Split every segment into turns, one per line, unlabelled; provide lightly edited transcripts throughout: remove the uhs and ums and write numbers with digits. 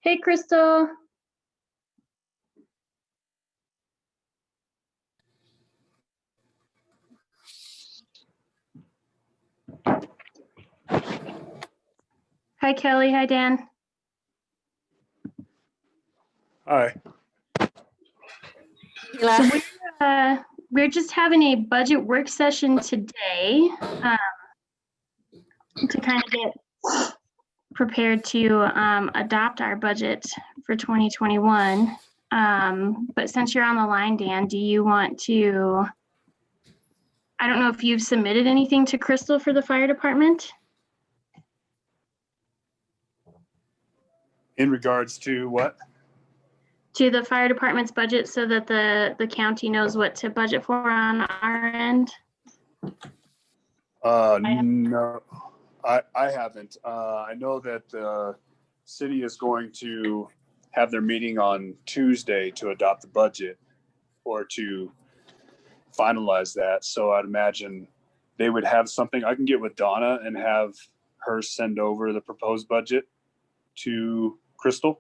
Hey, Crystal. Hi, Kelly. Hi, Dan.
Hi.
So we're just having a budget work session today to kind of get prepared to adopt our budget for 2021. But since you're on the line, Dan, do you want to, I don't know if you've submitted anything to Crystal for the fire department?
In regards to what?
To the fire department's budget so that the county knows what to budget for on our end?
No, I haven't. I know that the city is going to have their meeting on Tuesday to adopt the budget or to finalize that. So I'd imagine they would have something. I can get with Donna and have her send over the proposed budget to Crystal.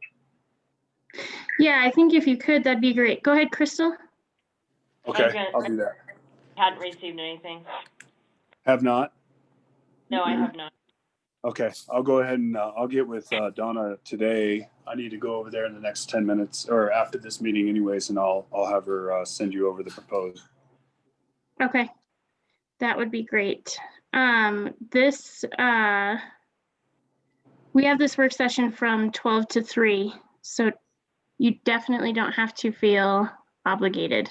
Yeah, I think if you could, that'd be great. Go ahead, Crystal.
Okay, I'll do that.
Hadn't received anything.
Have not?
No, I have not.
Okay, I'll go ahead and I'll get with Donna today. I need to go over there in the next 10 minutes or after this meeting anyways, and I'll have her send you over the proposed.
Okay, that would be great. We have this work session from 12 to 3, so you definitely don't have to feel obligated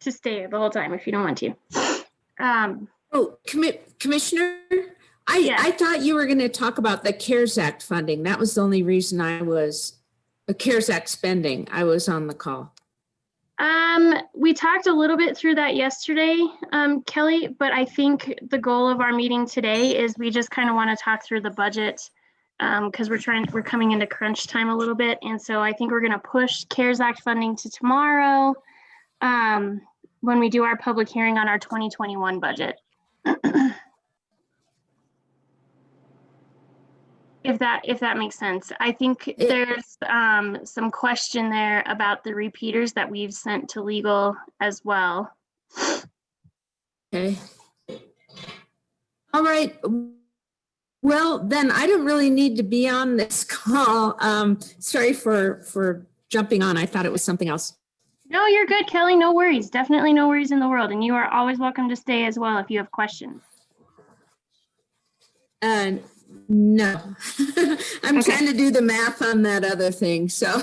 to stay the whole time if you don't want to.
Commissioner,
Yeah.
I thought you were going to talk about the CARES Act funding. That was the only reason the CARES Act spending, I was on the call.
We talked a little bit through that yesterday, Kelly, but I think the goal of our meeting today is we just kind of want to talk through the budget because we're coming into crunch time a little bit. And so I think we're going to push CARES Act funding to tomorrow when we do our public hearing on our 2021 budget. If that makes sense. I think there's some question there about the repeaters that we've sent to legal as well.
Okay. All right. Well, then I don't really need to be on this call. Sorry for jumping on. I thought it was something else.
No, you're good, Kelly. No worries. Definitely no worries in the world. And you are always welcome to stay as well if you have questions.
No, I'm trying to do the math on that other thing. So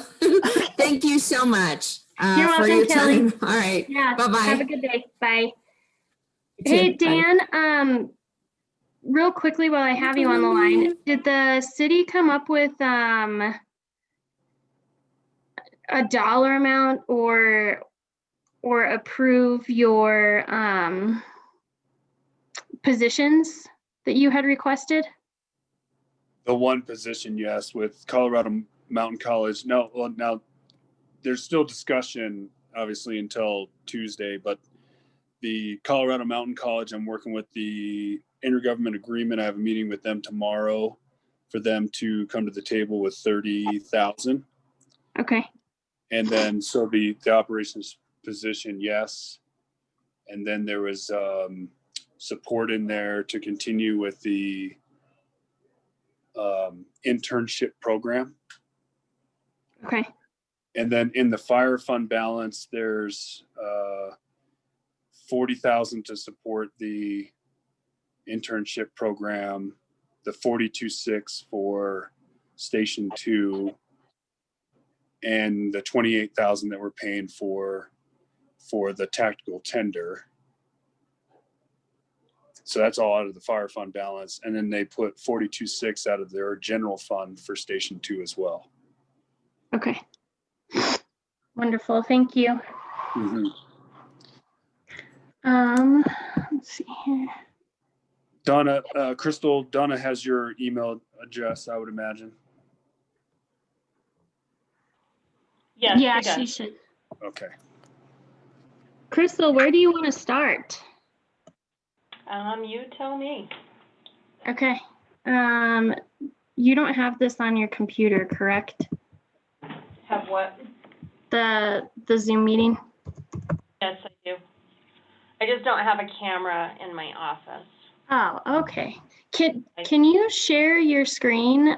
thank you so much
You're welcome,
for your
Kelly.
time. All right.
Yeah.
Bye-bye.
Have a good day. Bye.
You
Hey,
too. Bye.
Dan, real quickly while I have you on the line, did the city come up with a dollar amount or approve your positions that you had requested?
The one position, yes, with Colorado Mountain College. No, well, now there's still discussion, obviously, until Tuesday, but the Colorado Mountain College, I'm working with the intergovernment agreement. I have a meeting with them tomorrow for them to come to the table with 30,000.
Okay.
And then, so the operations position, yes. And then there was support in there to continue with the internship program.
Okay.
And then in the fire fund balance, there's 40,000 to support the internship program, the 42.6 for Station 2, and the 28,000 that we're paying for the tactical tender. So that's all out of the fire fund balance. And then they put 42.6 out of their general fund for Station 2 as well.
Okay. Wonderful. Thank you.
Mm-hmm.
Let's see here.
Donna, Crystal, Donna has your email address, I would imagine.
Yes,
Yeah,
she
she
does.
should.
Okay.
Crystal, where do you want to start?
You tell me.
Okay. you don't have this on your computer, correct?
Have what?
The Zoom meeting?
Yes, I do. I just don't have a camera in my office.
Oh, okay. Can you share your screen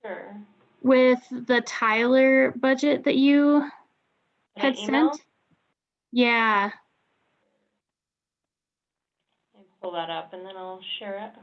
Sure.
with the Tyler budget that you
Can
had
I email?
sent? Yeah.
Let me pull that up and then I'll share it.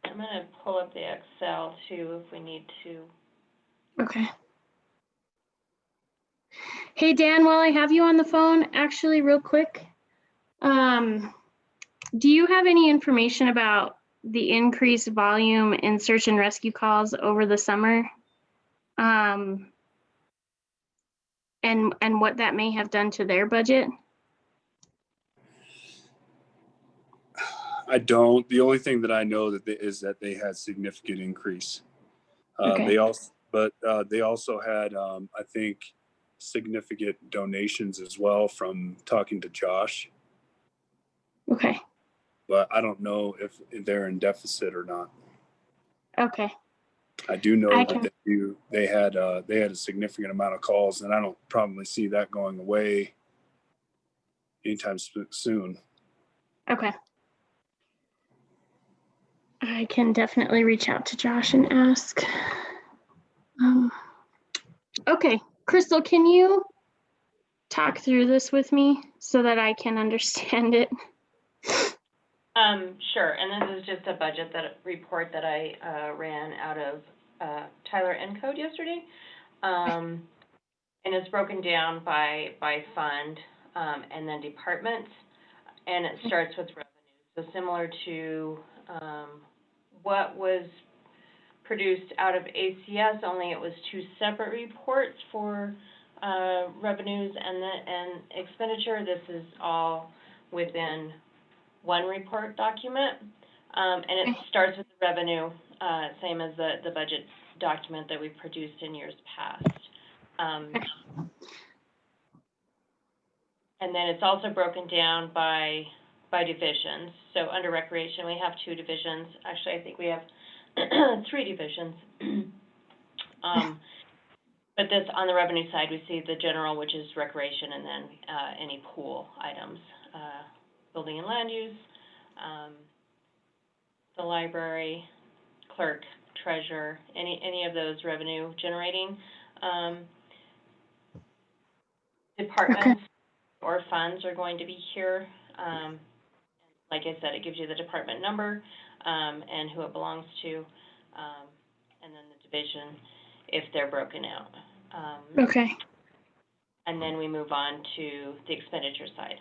I'm going to pull up the Excel too if we need to.
Okay. Hey, Dan, while I have you on the phone, actually real quick, do you have any information about the increased volume in search and rescue calls over the summer? And what that may have done to their budget?
I don't. The only thing that I know is that they had significant increase.
Okay.
They also had, I think, significant donations as well from talking to Josh.
Okay.
But I don't know if they're in deficit or not.
Okay.
I do know that they had a significant amount of calls, and I don't probably see that going away anytime soon.
Okay. I can definitely reach out to Josh and ask. Okay, Crystal, can you talk through this with me so that I can understand it?
Sure, and this is just a budget report that I ran out of Tyler Encode yesterday. And it's broken down by fund and then departments, and it starts with revenues. So similar to what was produced out of ACS, only it was two separate reports for revenues and expenditure. This is all within one report document, and it starts with the revenue, same as the budget document that we produced in years past. And then it's also broken down by divisions. So under recreation, we have two divisions. Actually, I think we have 3 divisions. But this, on the revenue side, we see the general, which is recreation, and then any pool items, building and land use, the library, clerk, treasurer, any of those revenue generating departments or funds are going to be here. Like I said, it gives you the department number and who it belongs to, and then the division if they're broken out.
Okay.
And then we move on to the expenditure side.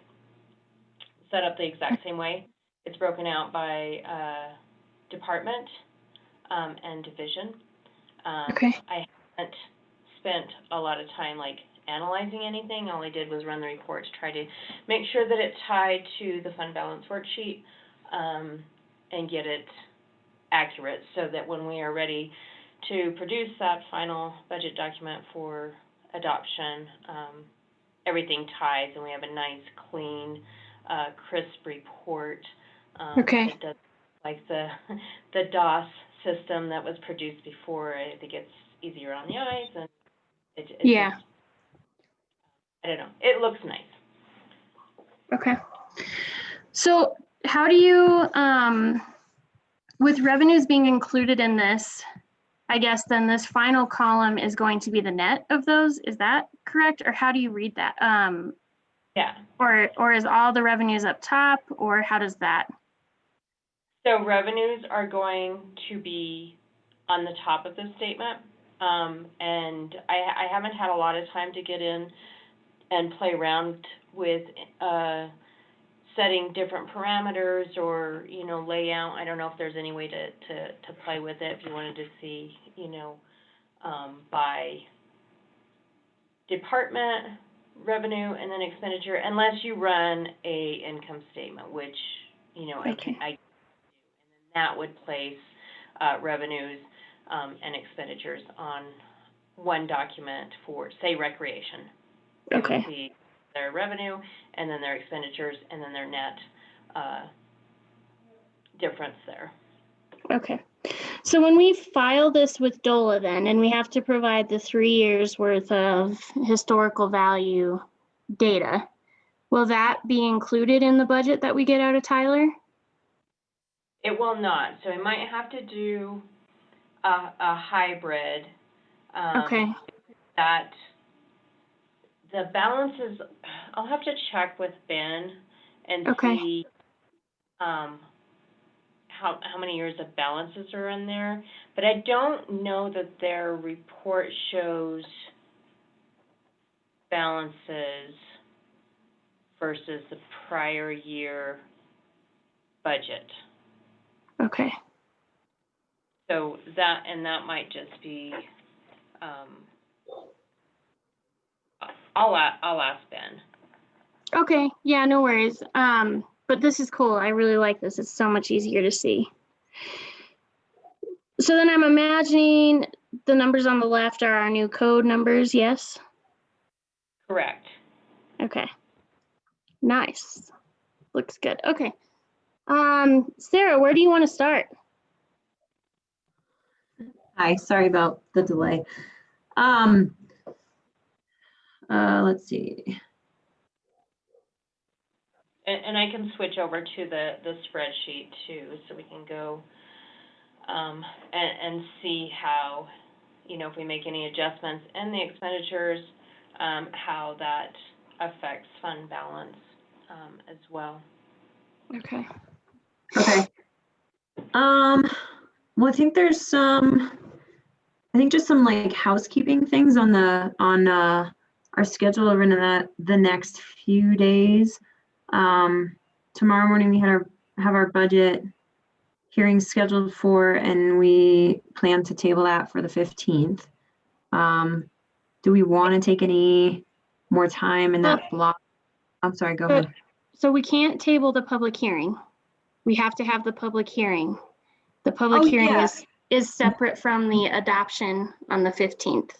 Set up the exact same way. It's broken out by department and division.
Okay.
I haven't spent a lot of time like analyzing anything. All I did was run the report to try to make sure that it tied to the fund balance worksheet and get it accurate so that when we are ready to produce that final budget document for adoption, everything ties and we have a nice, clean, crisp report.
Okay.
It does like the DOS system that was produced before. I think it's easier on the eyes and it
Yeah.
just, I don't know. It looks nice.
Okay. So how do you, with revenues being included in this, I guess then this final column is going to be the net of those. Is that correct? Or how do you read that?
Yeah.
Or is all the revenues up top, or how does that?
So revenues are going to be on the top of the statement. And I haven't had a lot of time to get in and play around with setting different parameters or, layout. I don't know if there's any way to play with it, if you wanted to see, by department, revenue, and then expenditure, unless you run a income statement, which,
Okay.
and then that would place, revenues, and expenditures on one document for, say, recreation. You would
Okay.
see their revenue, and then their expenditures, and then their net, difference there.
Okay. So when we file this with DOLA then, and we have to provide the 3 years worth of historical value data, will that be included in the budget that we get out of Tyler?
It will not, so we might have to do a hybrid.
Okay.
That the balances, I'll have to check with Ben and
Okay.
see, how many years of balances are in there, but I don't know that their report shows balances versus the prior year budget.
Okay.
So that might just be, I'll ask Ben.
Okay. Yeah, no worries. But this is cool. I really like this. It's so much easier to see. So then I'm imagining the numbers on the left are our new code numbers, yes?
Correct.
Okay. Nice. Looks good. Okay. Sarah, where do you want to start?
Hi, sorry about the delay. Let's see.
And I can switch over to the spreadsheet too, so we can go, and see how, if we make any adjustments in the expenditures, how that affects fund balance, as well.
Okay.
Okay. Well, I think there's just some like housekeeping things on our schedule over the next few days. Tomorrow morning we have our budget hearing scheduled for, and we plan to table that for the 15th. Do we want to take any more time in that block? I'm sorry, go ahead.
So we can't table the public hearing. We have to have the public hearing. The public
Oh,
hearing
yeah.
is separate from the adoption on the 15th.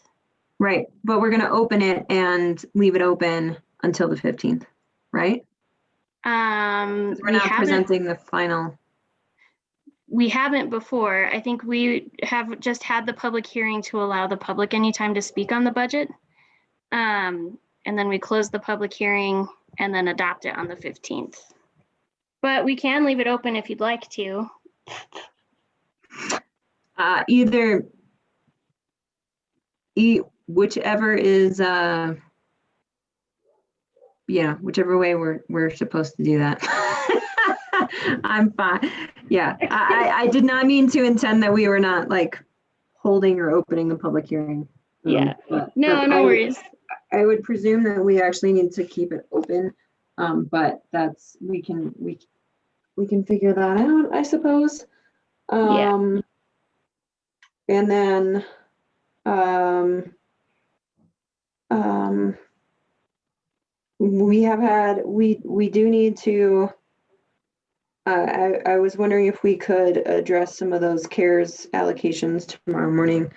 Right, but we're gonna open it and leave it open until the 15th, right? 'Cause we're
We
not
haven't,
presenting the final.
we haven't before. I think we have just had the public hearing to allow the public any time to speak on the budget. And then we close the public hearing and then adopt it on the 15th. But we can leave it open if you'd like to.
Whichever is, whichever way we're supposed to do that. I'm fine. Yeah, I did not mean to intend that we were not like holding or opening the public hearing.
Yeah.
But
No worries.
I would presume that we actually need to keep it open. But that's, we can figure that out, I suppose.
Yeah.
And then, we do need to, I was wondering if we could address some of those CARES allocations tomorrow morning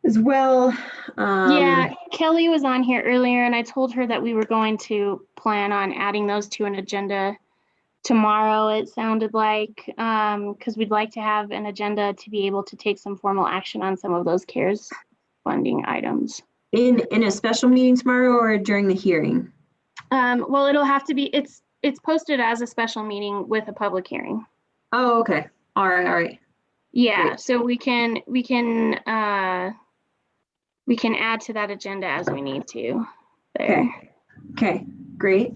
as well.
Yeah, Kelly was on here earlier and I told her that we were going to plan on adding those to an agenda tomorrow, it sounded like, because we'd like to have an agenda to be able to take some formal action on some of those CARES funding items.
In a special meeting tomorrow or during the hearing?
Well, it'll have to be, it's posted as a special meeting with a public hearing.
Oh, okay. All right.
Yeah,
Great.
so we can add to that agenda as we need to there.
Okay, great.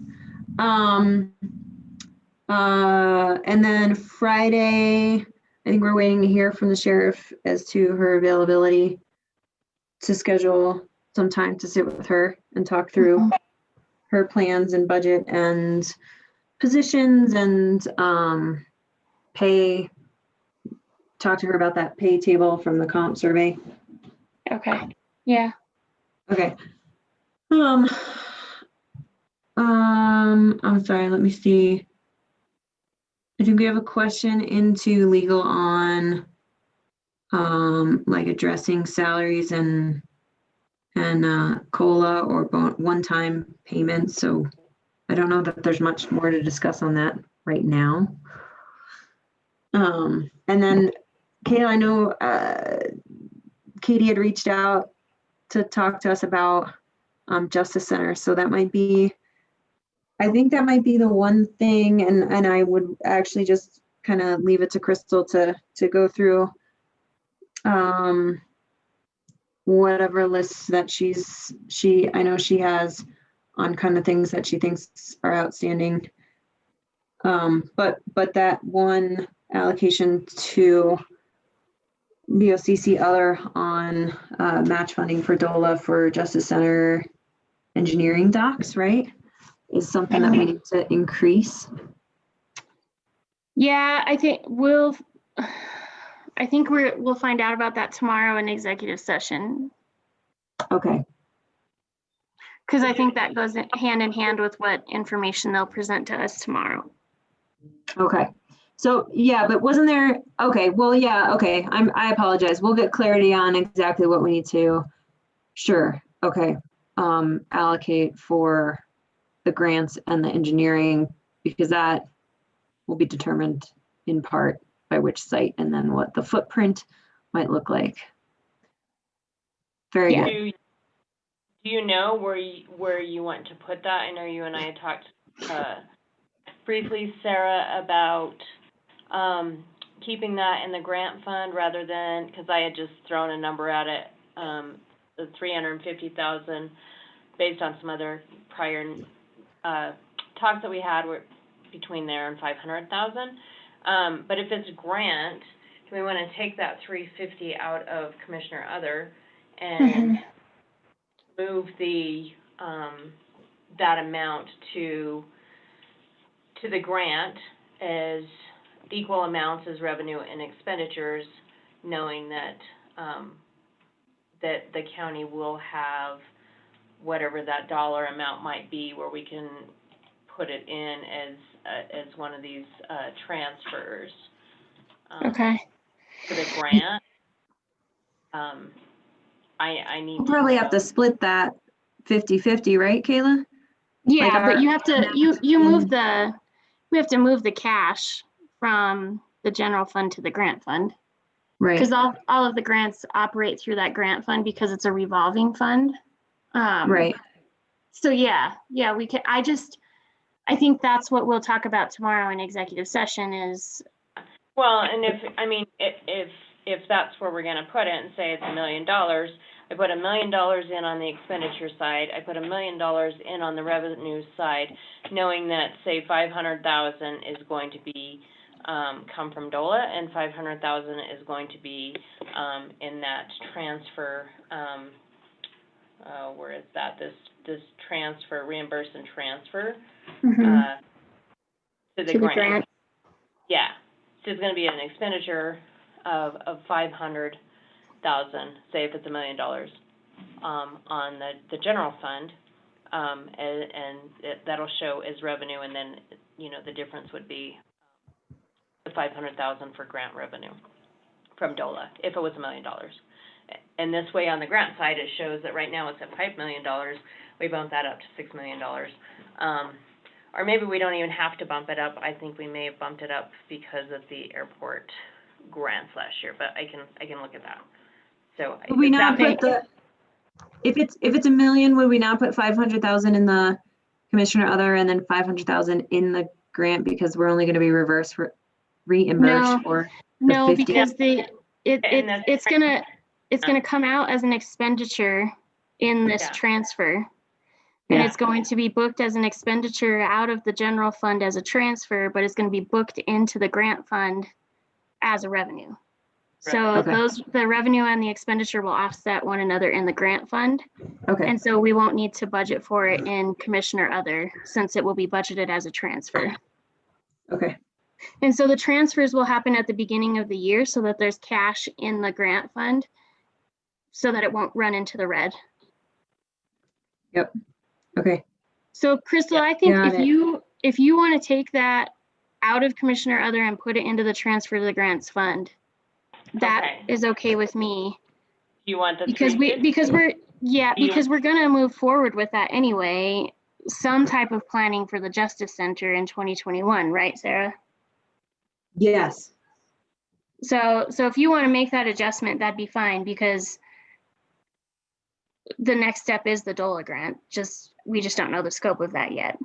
And then Friday, I think we're waiting to hear from the sheriff as to her availability to schedule some time to sit with her and talk through her plans and budget and positions and pay, talk to her about that pay table from the comp survey.
Okay, yeah.
Okay. I'm sorry, let me see. I think we have a question into legal on like addressing salaries and COLA or one-time payments. So I don't know that there's much more to discuss on that right now. And then Kayla, I know Katie had reached out to talk to us about Justice Center. So that might be, I think that might be the one thing, and I would actually just kind of leave it to Crystal to go through whatever lists that I know she has on kind of things that she thinks are outstanding. But that one allocation to BOCC other on match funding for DOLA for Justice Center engineering docs, right? Is something that we need to increase.
Yeah, I think we'll find out about that tomorrow in executive session.
Okay,
Because I think that goes hand in hand with what information they'll present to us tomorrow.
okay. So, yeah, but wasn't there, okay, well, yeah, okay, I apologize. We'll get clarity on exactly what we need to, sure, okay, allocate for the grants and the engineering, because that will be determined in part by which site and then what the footprint might look like. Very
Yeah.
good.
Do you know where you want to put that? I know you and I had talked briefly, Sarah, about keeping that in the grant fund rather than, because I had just thrown a number at it, the 350,000, based on some other prior talks that we had were between there and 500,000. But if it's a grant, do we want to take that 350 out of Commissioner Other and move the that amount to the grant as equal amounts as revenue and expenditures, knowing that that the county will have whatever that dollar amount might be, where we can put it in as one of these transfers
Okay.
for the grant. I need
We'll probably have to split that 50-50, right, Kayla?
Yeah,
Like
but
our
you have to, we have to move the cash from the general fund to the grant fund.
Right,
Because all of the grants operate through that grant fund because it's a revolving fund.
right.
So yeah, we can, I think that's what we'll talk about tomorrow in executive session is,
well, and if that's where we're gonna put it and say it's $1 million, I put $1 million in on the expenditure side, I put $1 million in on the revenue side, knowing that, say, 500,000 is going to be, come from DOLA, and 500,000 is going to be, in that transfer, where is that, this transfer, reimburse and transfer, to the grant. Yeah, so it's gonna be an expenditure of 500,000, say if it's $1 million, on the general fund, and that'll show as revenue, and then, the difference would be the 500,000 for grant revenue from DOLA, if it was $1 million. And this way, on the grant side, it shows that right now it's at $5 million, we bumped that up to $6 million. Or maybe we don't even have to bump it up. I think we may have bumped it up because of the airport grants last year, but I can look at that. So
Would we not put if it's $1 million, would we not put 500,000 in the Commissioner Other and then 500,000 in the grant, because we're only going to be reimbursed for the
no,
50?
because it's gonna come out as an expenditure in this
Yeah.
transfer. And
Yeah.
it's going to be booked as an expenditure out of the general fund as a transfer, but it's going to be booked into the grant fund as a revenue. So
Okay.
the revenue and the expenditure will offset one another in the grant fund.
Okay,
And so we won't need to budget for it in Commissioner Other, since it will be budgeted as a transfer.
Okay,
And so the transfers will happen at the beginning of the year so that there's cash in the grant fund so that it won't run into the red.
okay.
So Crystal,
Yep.
I think
Got it.
if you want to take that out of Commissioner Other and put it into the transfer to the grants fund, that
Okay.
is okay with me.
Do you want the
Because
350?
we're gonna move forward with that anyway. Some type of planning for the Justice Center in 2021, right, Sarah?
Yes.
So if you want to make that adjustment, that'd be fine because the next step is the DOLA grant. We just don't know the scope of that yet.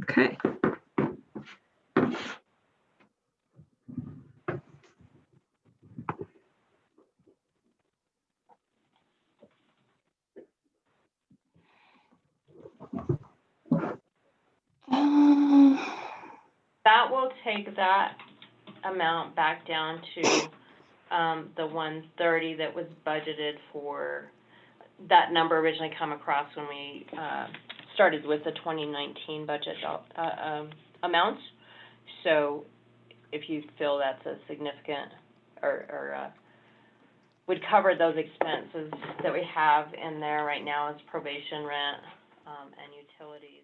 Okay.
That will take that amount back down to, the 130 that was budgeted for, that number originally come across when we, started with the 2019 budget, amounts. So if you feel that's a significant, or would cover those expenses that we have in there right now as probation, rent, and utilities.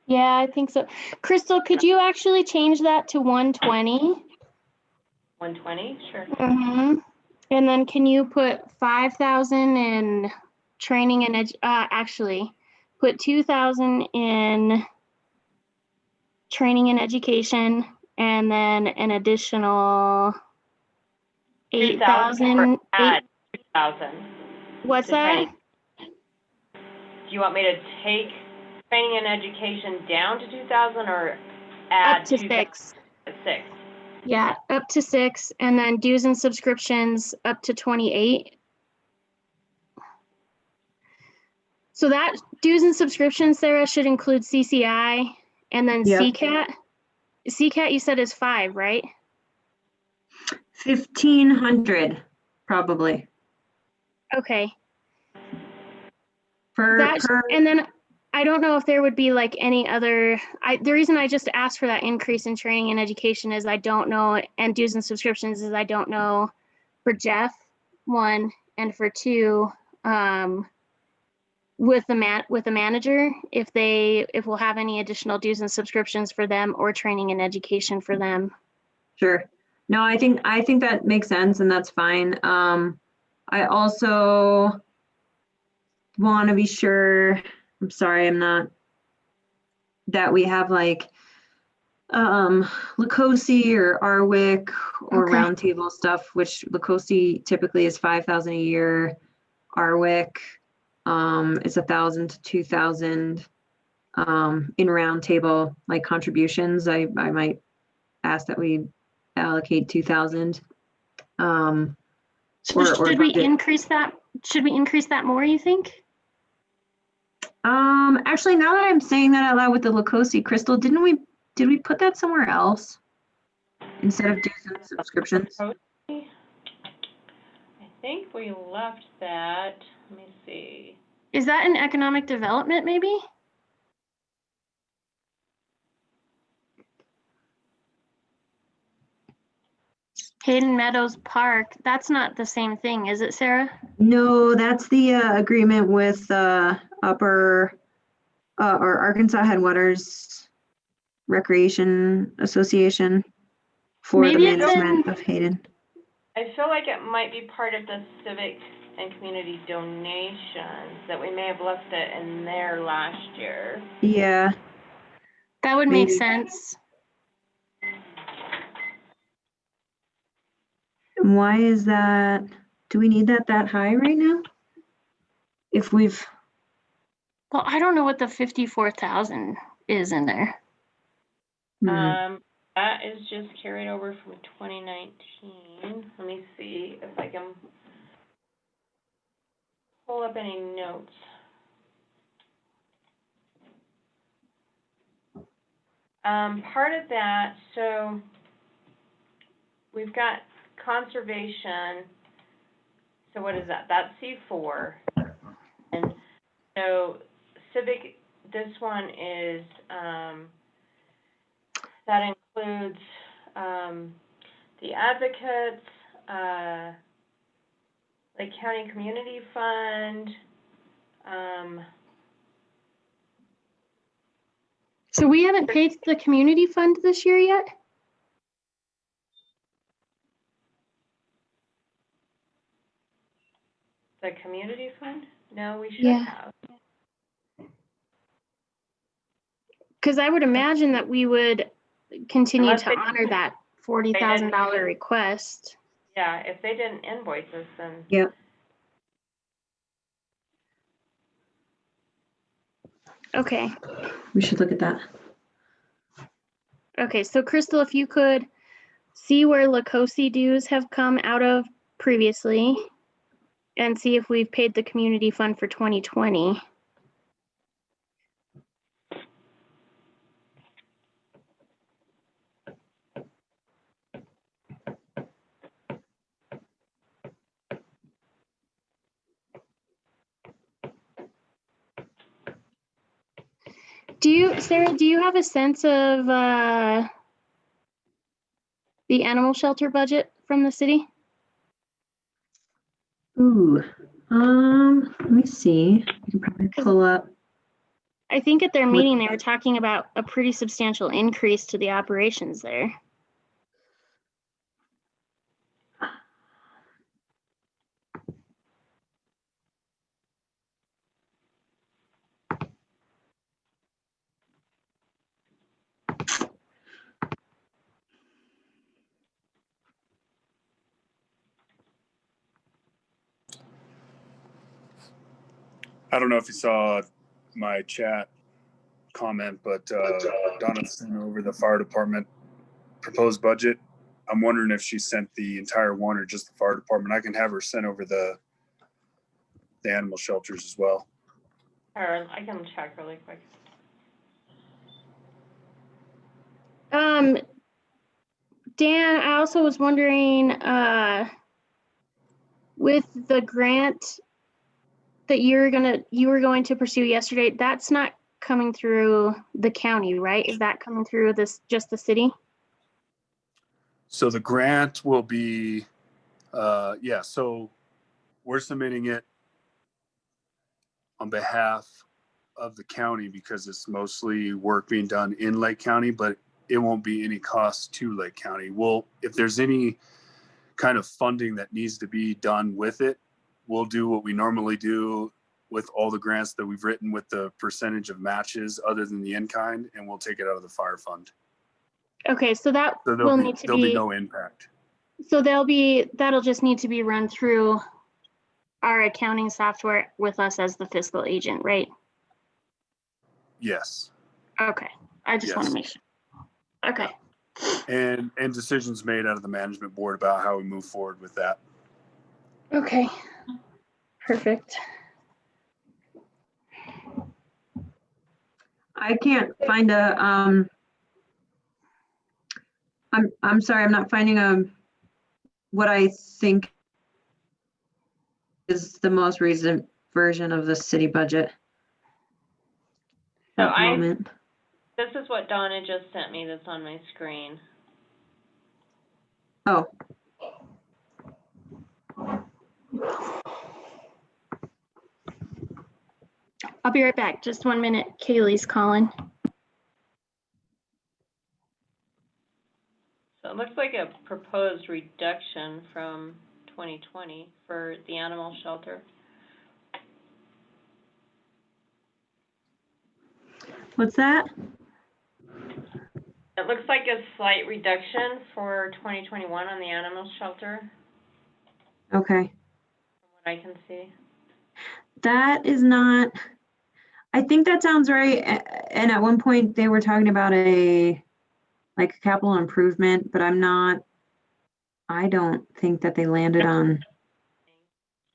Yeah, I think so. Crystal, could you actually change that to 120?
120, sure.
Mm-hmm. And then can you put 5,000 in training and actually put 2,000 in training and education, and then an additional 8,000.
Add 2,000.
What's
to
that?
training. Do you want me to take training and education down to 2,000 or add
Up to
2,000
6.
to 6?
Yeah, up to 6, and then dues and subscriptions up to 28. So that dues and subscriptions, Sarah, should include CCI and then
Yep.
CCAT. CCAT you said is 5, right?
1,500 probably
Okay.
per.
And then I don't know if there would be like any other, the reason I just asked for that increase in training and education is I don't know, and dues and subscriptions is I don't know for Jeff, 1, and for 2, with the manager, if we'll have any additional dues and subscriptions for them or training and education for them.
Sure. No, I think that makes sense and that's fine. I also want to be sure, I'm sorry, I'm not, that we have like LaCosi or Arwick or
Okay.
roundtable stuff, which LaCosi typically is 5,000 a year. Arwick is 1,000 to 2,000 in roundtable like contributions. I might ask that we allocate 2,000.
Should we
budget.
increase that? Should we increase that more, you think?
Actually, now that I'm saying that out loud with the LaCosi, Crystal, did we put that somewhere else instead of dues and subscriptions?
I think we left that, let me see.
Is that in economic development maybe? Hayden Meadows Park, that's not the same thing, is it, Sarah?
No, that's the agreement with or Arkansas Headwaters Recreation Association for the
Maybe it's
management of Hayden.
I feel like it might be part of the civic and community donations, that we may have left it in there last year.
Yeah,
That would make
Maybe.
sense.
and why is that? Do we need that high right now? If we've,
Well, I don't know what the 54,000 is in there.
That is just carried over from 2019. Let me see if I can pull up any notes. Part of that, so we've got conservation so what is that? That's C4. And so civic, this one is, that includes, the advocates, Lake County Community Fund,
So we haven't paid the community fund this year yet?
the community fund? No, we should
Yeah.
have.
Because I would imagine that we would continue
Unless
to
they-
honor that $40,000 request.
Yeah, if they didn't invoice us, then.
Yeah.
Okay.
We should look at that.
Okay, so Crystal, if you could see where Lacosi dues have come out of previously and see if we've paid the community fund for 2020. Sarah, do you have a sense of the animal shelter budget from the city?
Ooh, let me see. You can probably pull up.
I think at their meeting, they were talking about a pretty substantial increase to the operations there.
I don't know if you saw my chat comment, but Donna sent over the fire department proposed budget. I'm wondering if she sent the entire one or just the fire department. I can have her send over the animal shelters as well.
Or I can check really quick.
Dan, I also was wondering, with the grant that you were going to pursue yesterday, that's not coming through the county, right? Is that coming through just the city?
So the grant will be, so we're submitting it on behalf of the county because it's mostly work being done in Lake County, but it won't be any cost to Lake County. Well, if there's any kind of funding that needs to be done with it, we'll do what we normally do with all the grants that we've written with the percentage of matches other than the in-kind, and we'll take it out of the fire fund.
Okay, so that
So
will need to
there'll be
be,
no impact.
so that'll just need to be run through our accounting software with us as the fiscal agent, right?
Yes.
Okay, I just want to
Yes.
make sure. Okay,
And decisions made out of the management board about how we move forward with that.
okay, perfect.
I can't find I'm sorry, I'm not finding what I think is the most recent version of the city budget.
So
At the moment.
This is what Donna just sent me that's on my screen.
Oh,
I'll be right back. Just 1 minute. Kaylee's calling.
So it looks like a proposed reduction from 2020 for the animal shelter.
what's that?
It looks like a slight reduction for 2021 on the animal shelter,
Okay.
from what I can see.
That is not, I think that sounds right. And at one point they were talking about like a capital improvement, but I don't think that they landed on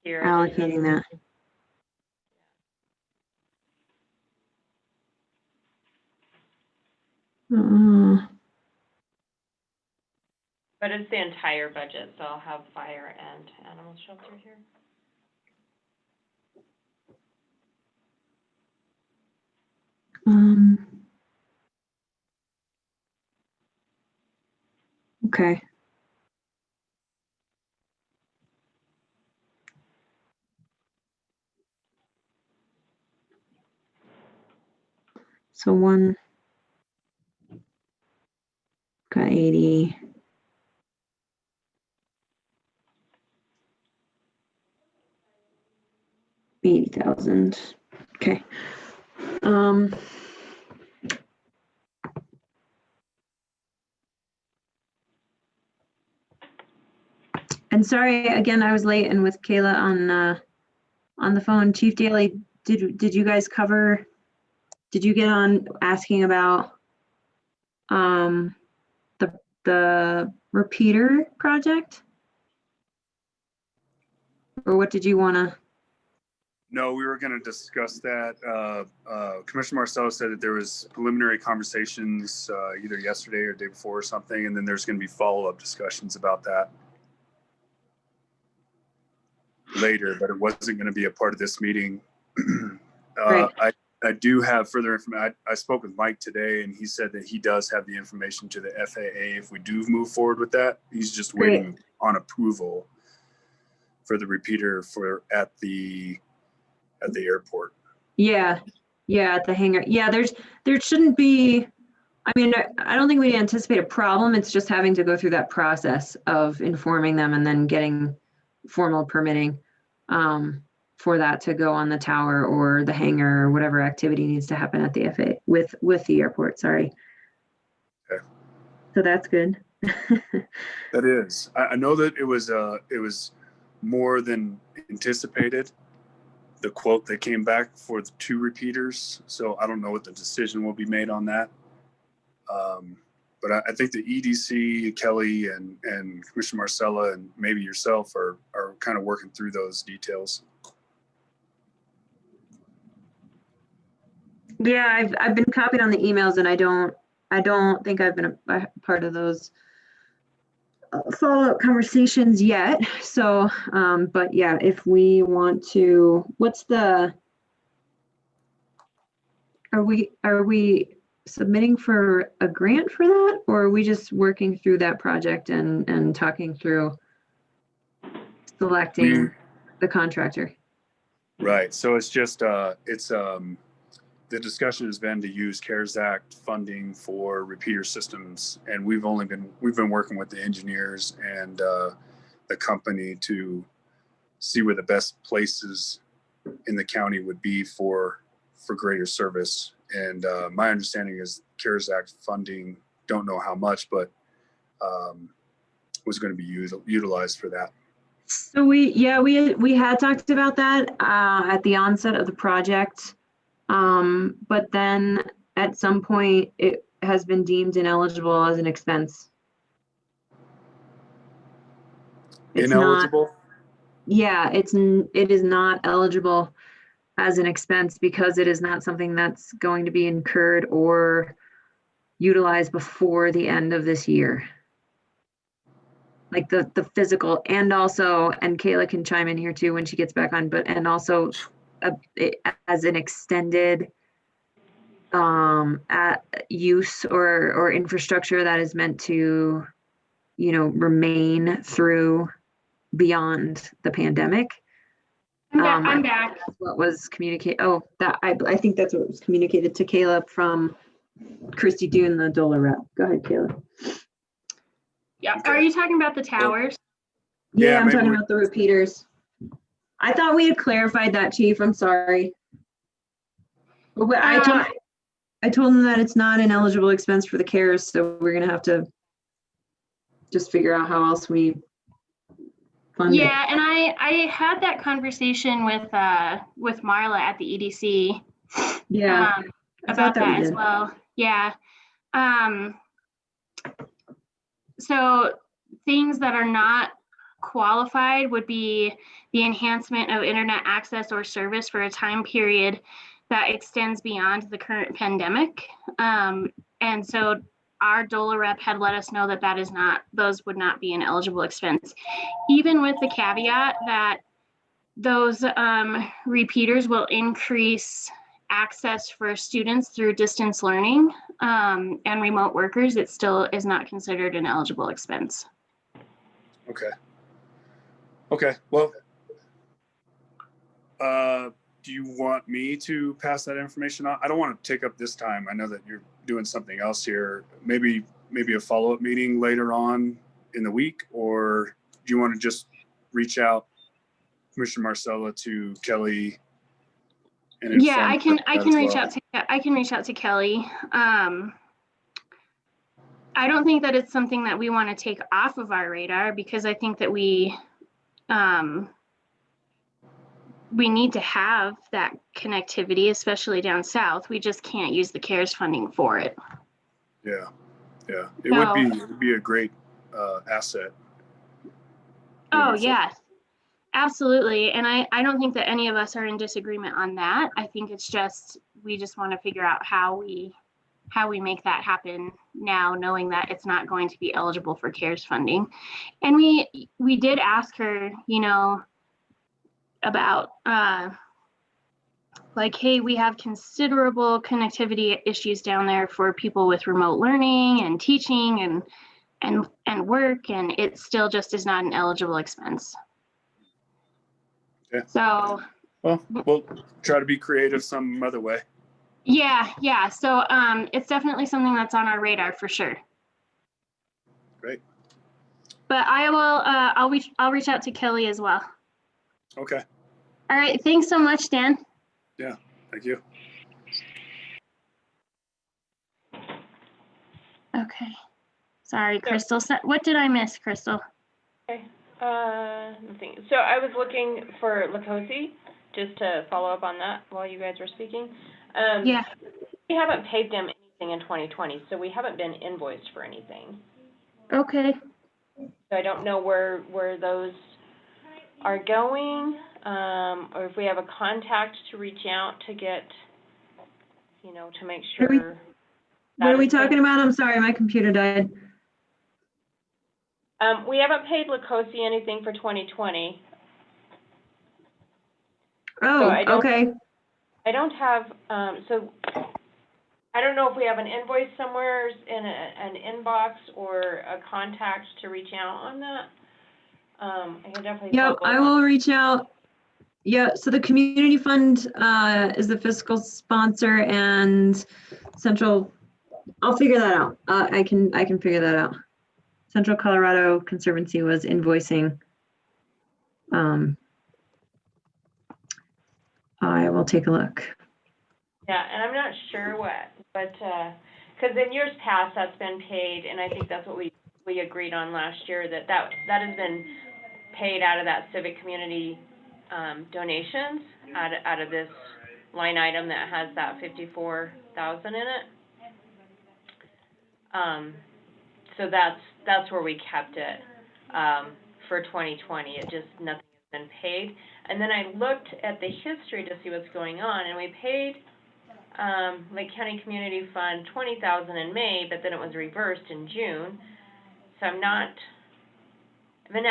Here,
allocating that.
but it's the entire budget, so I'll have fire and animal shelter here.
Okay. So one got 80. $80,000. Okay. And sorry again, I was late and with Kayla on the phone. Chief Daly, did you guys cover? Did you get on asking about the repeater project? Or what did you want to?
No, we were going to discuss that. Commissioner Marcelo said that there was preliminary conversations either yesterday or the day before or something, and then there's going to be follow-up discussions about that later, but it wasn't going to be a part of this meeting.
Right.
I do have further information. I spoke with Mike today, and he said that he does have the information to the FAA if we do move forward with that. He's just waiting on approval for the repeater at the airport.
Yeah, at the hangar. Yeah, there shouldn't be. I mean, I don't think we anticipate a problem. It's just having to go through that process of informing them and then getting formal permitting for that to go on the tower or the hangar or whatever activity needs to happen at the FAA with the airport. Sorry.
Okay.
So that's good.
That is. I know that it was more than anticipated, the quote that came back for the 2 repeaters. So I don't know what the decision will be made on that. But I think the EDC, Kelly and Commissioner Marcella and maybe yourself are kind of working through those details.
Yeah, I've been copied on the emails, and I don't think I've been a part of those follow-up conversations yet. So, but yeah, if we want to, are we submitting for a grant for that, or are we just working through that project and talking through selecting the contractor?
Right. So it's just the discussion has been to use CARES Act funding for repeater systems, and we've been working with the engineers and the company to see where the best places in the county would be for greater service. And my understanding is CARES Act funding, don't know how much, but was going to be utilized for that.
So we had talked about that at the onset of the project. But then at some point it has been deemed ineligible as an expense. It's
Ineligible?
It is not eligible as an expense because it is not something that's going to be incurred or utilized before the end of this year. Like the physical, and also, and Kayla can chime in here too when she gets back on, and also as an extended use or infrastructure that is meant to, remain through beyond the pandemic.
I'm back.
That's what was communicated. Oh, I think that's what was communicated to Kayla from Christy Dune, the DOLA rep. Go ahead, Kayla.
Yeah.
Okay.
Are you talking about the towers?
Yeah, I'm
maybe
talking about the repeaters. I thought we had clarified that, Chief. I'm sorry. But I told them that it's not an eligible expense for the CARES, so we're gonna have to just figure out how else we fund it.
Yeah, and I had that conversation with Marla at the EDC.
Yeah, I thought
about
that we
that as
did.
well. Yeah. So things that are not qualified would be the enhancement of internet access or service for a time period that extends beyond the current pandemic. And so our DOLA rep had let us know that those would not be an eligible expense, even with the caveat that those repeaters will increase access for students through distance learning and remote workers, it still is not considered an eligible expense.
Okay. Okay, well, do you want me to pass that information on? I don't want to take up this time. I know that you're doing something else here. Maybe a follow-up meeting later on in the week, or do you want to just reach out, Commissioner Marcella, to Kelly? And
Yeah, I
inform
can
her as
reach
well?
out to Kelly. I don't think that it's something that we want to take off of our radar, because I think that we need to have that connectivity, especially down south. We just can't use the CARES funding for it.
Yeah. It
So-
would be a great asset.
Oh,
moving
yeah, absolutely. And I don't think that any of us are in disagreement on that. I think it's just, we just want to figure out how we make that happen now, knowing that it's not going to be eligible for CARES funding. And we did ask her, about like, hey, we have considerable connectivity issues down there for people with remote learning and teaching and work, and it still just is not an eligible expense.
Okay.
So
Well, we'll try to be creative some other way.
yeah. So it's definitely something that's on our radar for sure.
Great.
But I will I'll reach out to Kelly as well.
Okay.
All right, thanks so much, Dan.
Thank you.
Okay. Sorry, Crystal. What did I miss, Crystal?
Okay, nothing. So I was looking for LaCosi, just to follow up on that while you guys were speaking.
Yeah.
We haven't paid them anything in 2020, so we haven't been invoiced for anything.
Okay.
So I don't know where those are going, or if we have a contact to reach out to get, to make
Are we-
sure.
What are we
that is
talking about? I'm sorry, my computer died.
We haven't paid LaCosi anything for 2020.
Oh,
I don't-
okay.
I don't have, so I don't know if we have an invoice somewhere in an inbox or a contact to reach out on that. I can definitely.
Yep,
follow
I
up.
will reach out. Yeah, so the community fund is the fiscal sponsor, and Central, I'll figure that out. I can figure that out. Central Colorado Conservancy was invoicing. I will take a look.
Yeah, and I'm not sure because in years past, that's been paid, and I think that's what we agreed on last year, that has been paid out of that civic community donations, out of this line item that has that 54,000 in it. So that's where we kept it for 2020. It just, nothing has been paid. And then I looked at the history to see what's going on, and we paid Lake County Community Fund $20,000 in May, but then it was reversed in June. So I'm gonna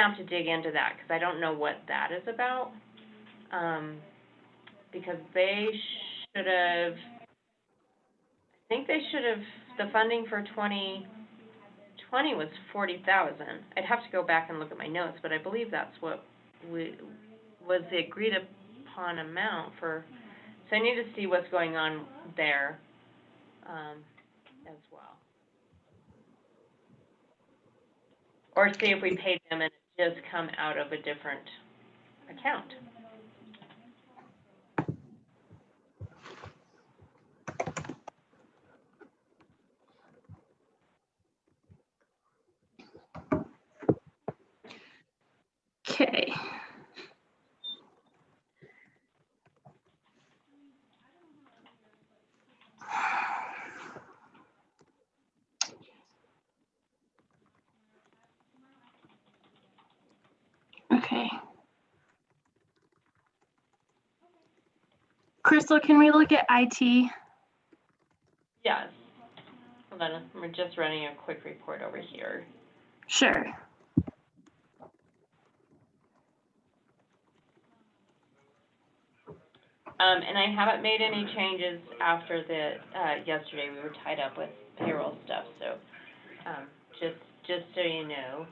have to dig into that, because I don't know what that is about. Because they should have, the funding for 2020 was 40,000. I'd have to go back and look at my notes, but I believe that's what was the agreed upon amount for. So I need to see what's going on there, as well. Or see if we paid them and it just come out of a different account.
Okay. Okay. Crystal, can we look at IT?
Yes. Hold on, we're just running a quick report over here.
Sure.
And I haven't made any changes after the, yesterday, we were tied up with payroll stuff, so, just so you know.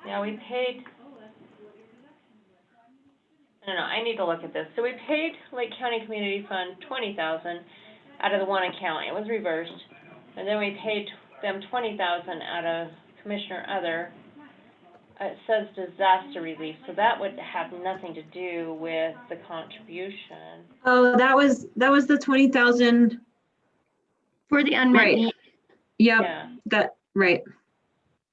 Yeah, we paid, I don't know, I need to look at this. So we paid Lake County Community Fund 20,000 out of the one account. It was reversed. And then we paid them 20,000 out of Commissioner Other. It says disaster relief, so that would have nothing to do with the contribution.
Oh, that was the 20,000.
For the unmet
Right.
need.
Yep,
Yeah,
that, right.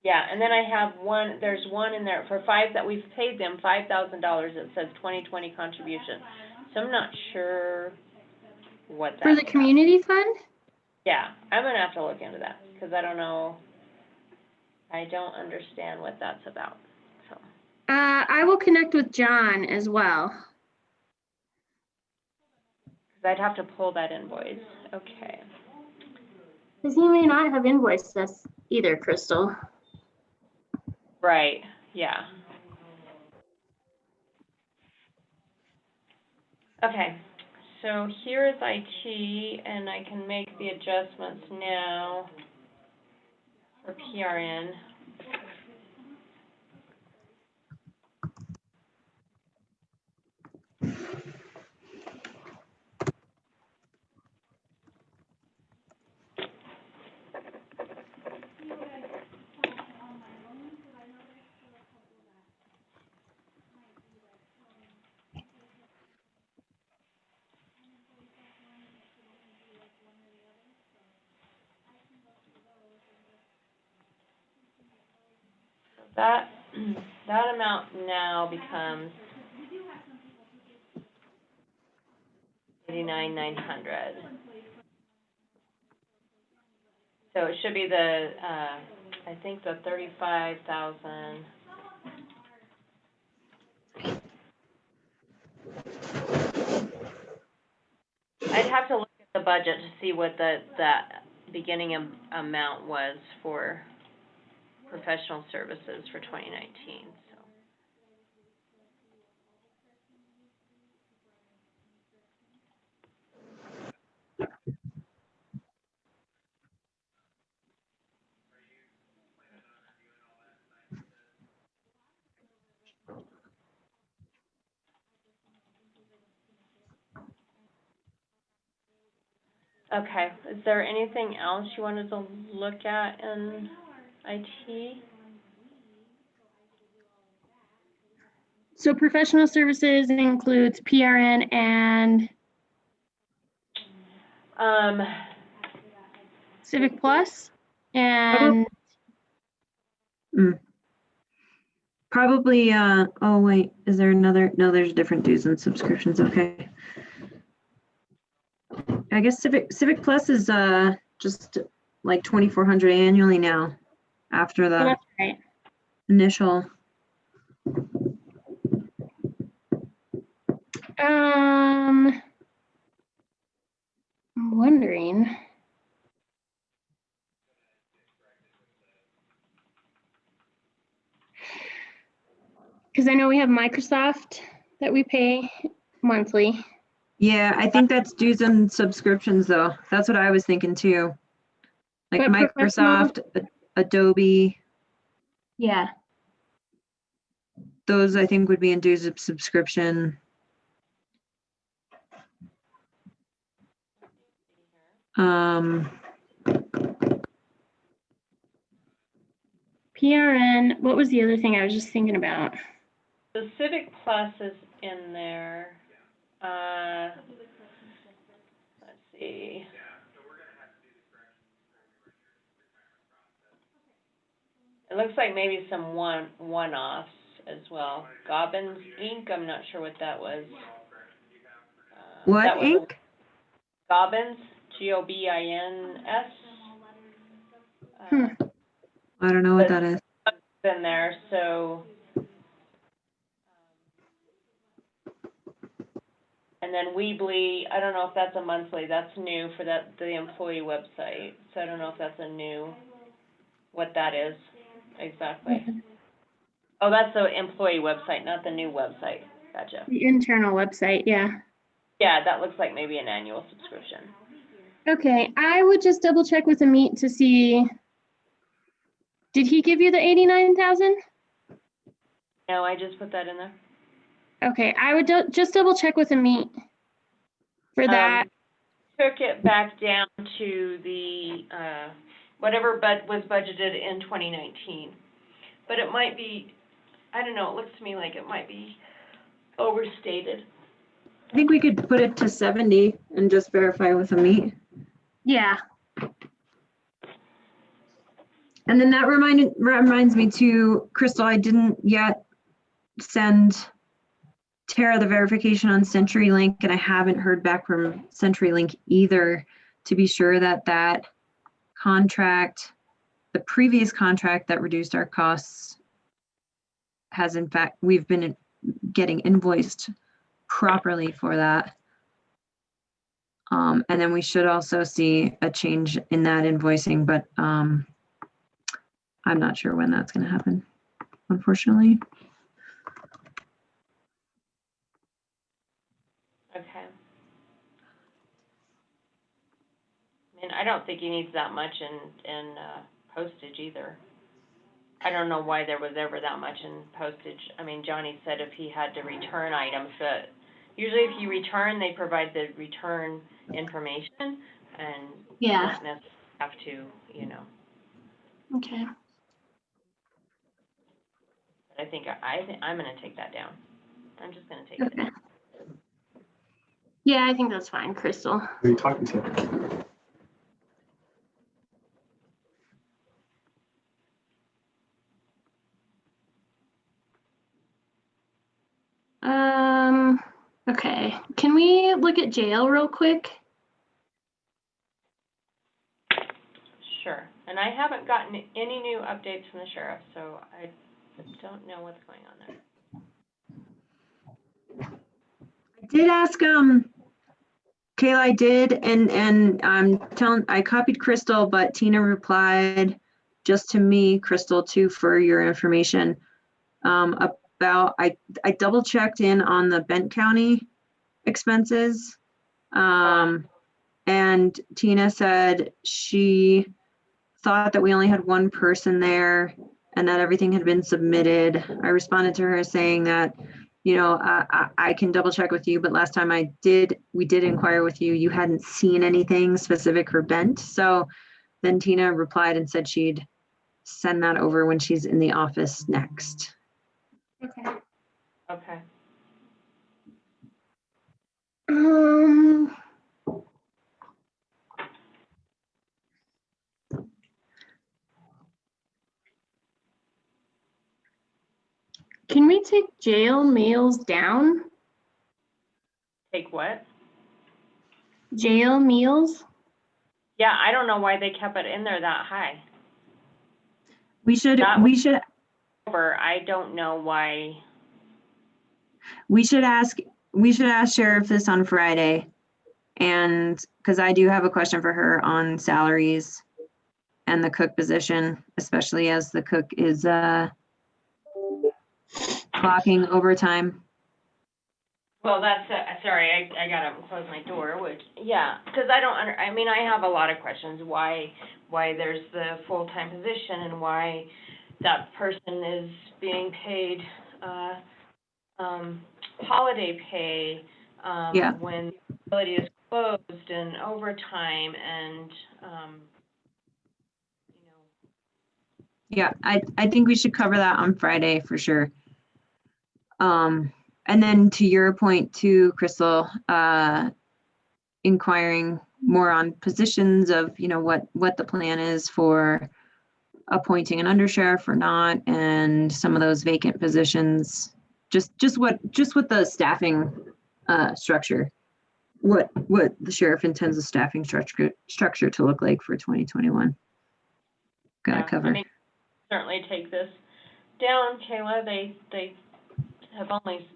yeah, and then I have one, there's one in there for that we've paid them $5,000. It says 2020 contribution. So I'm not sure what that's
For the
about.
community fund?
Yeah, I'm gonna have to look into that, because I don't know, I don't understand what that's about, so.
I will connect with John as well.
Because I'd have to pull that invoice, okay.
Because he may not have invoiced us either, Crystal.
Right, yeah. Okay, so here is IT, and I can make the adjustments now for PRN. That, that amount now becomes 89,900. So it should be the, I think the 35,000. I'd have to look at the budget to see what that beginning amount was for professional services for 2019, so. Okay, is there anything else you wanted to look at in IT?
So professional services includes PRN and Civic Plus and
Probably, oh wait, is there another? No, there's different dues and subscriptions, okay. I guess Civic Plus is, just like 2,400 annually now, after
oh,
the
that's right.
initial.
I'm wondering. Because I know we have Microsoft that we pay monthly.
Yeah, I think that's dues and subscriptions though. That's what I was thinking too. Like
But professional-
Microsoft, Adobe,
Yeah.
those I think would be in dues of subscription.
PRN, what was the other thing I was just thinking about?
The Civic Plus is in there. Let's see. It looks like maybe some one-offs as well. Gobbins Inc., I'm not sure what that was.
What
that was
Inc?
Gobbins, Gobbins.
I don't know what that is.
in there, so. And then Weebly, I don't know if that's a monthly, that's new for the employee website, so I don't know if that's a new, what that is exactly. Oh, that's the employee website, not the new website, gotcha.
The internal website, yeah.
Yeah, that looks like maybe an annual subscription.
Okay, I would just double check with Amit to see. Did he give you the 89,000?
No, I just put that in there.
Okay, I would just double check with Amit for that.
Took it back down to the, whatever was budgeted in 2019. But it might be, I don't know, it looks to me like it might be overstated.
I think we could put it to 70 and just verify with Amit.
Yeah,
And then that reminds me too, Crystal, I didn't yet send Tara the verification on CenturyLink, and I haven't heard back from CenturyLink either to be sure that that contract, the previous contract that reduced our costs, has in fact, we've been getting invoiced properly for that. And then we should also see a change in that invoicing, but I'm not sure when that's going to happen, unfortunately.
Okay. I mean, I don't think he needs that much in postage either. I don't know why there was ever that much in postage. I mean, Johnny said if he had to return items, but usually if you return, they provide the return information, and you
yeah,
don't necessarily have to, you know.
okay.
But I think I'm gonna take that down. I'm just gonna take it
Okay.
down.
Yeah, I think that's fine, Crystal.
Who are you talking to?
Okay, can we look at jail real quick?
Sure. And I haven't gotten any new updates from the sheriff, so I don't know what's going on there.
I did ask, Kayla, I did, and I copied Crystal, but Tina replied just to me, Crystal, too, for your information. About, I double checked in on the Bent County expenses. And Tina said she thought that we only had one person there and that everything had been submitted. I responded to her saying that, you know, I can double check with you, but last time we did inquire with you, you hadn't seen anything specific for Bent. So then Tina replied and said she'd send that over when she's in the office next.
Okay.
Okay.
Can we take jail meals down?
Take what?
Jail meals?
Yeah, I don't know why they kept it in there that high.
We should
I don't know why.
We should ask Sheriff this on Friday. And because I do have a question for her on salaries and the cook position, especially as the cook is clocking overtime.
Well, that's, sorry, I got up and closed my door, which, yeah, because I mean, I have a lot of questions, why there's the full-time position and why that person is being paid, holiday pay,
Yeah.
when the facility is closed, and overtime, and, you know.
Yeah, I think we should cover that on Friday for sure. And then to your point too, Crystal, inquiring more on positions of, you know, what the plan is for appointing an undersheriff or not, and some of those vacant positions, just what the staffing structure, what the sheriff intends the staffing structure to look like for 2021. Gotta
Yeah,
cover.
I mean, certainly take this down, Kayla. They have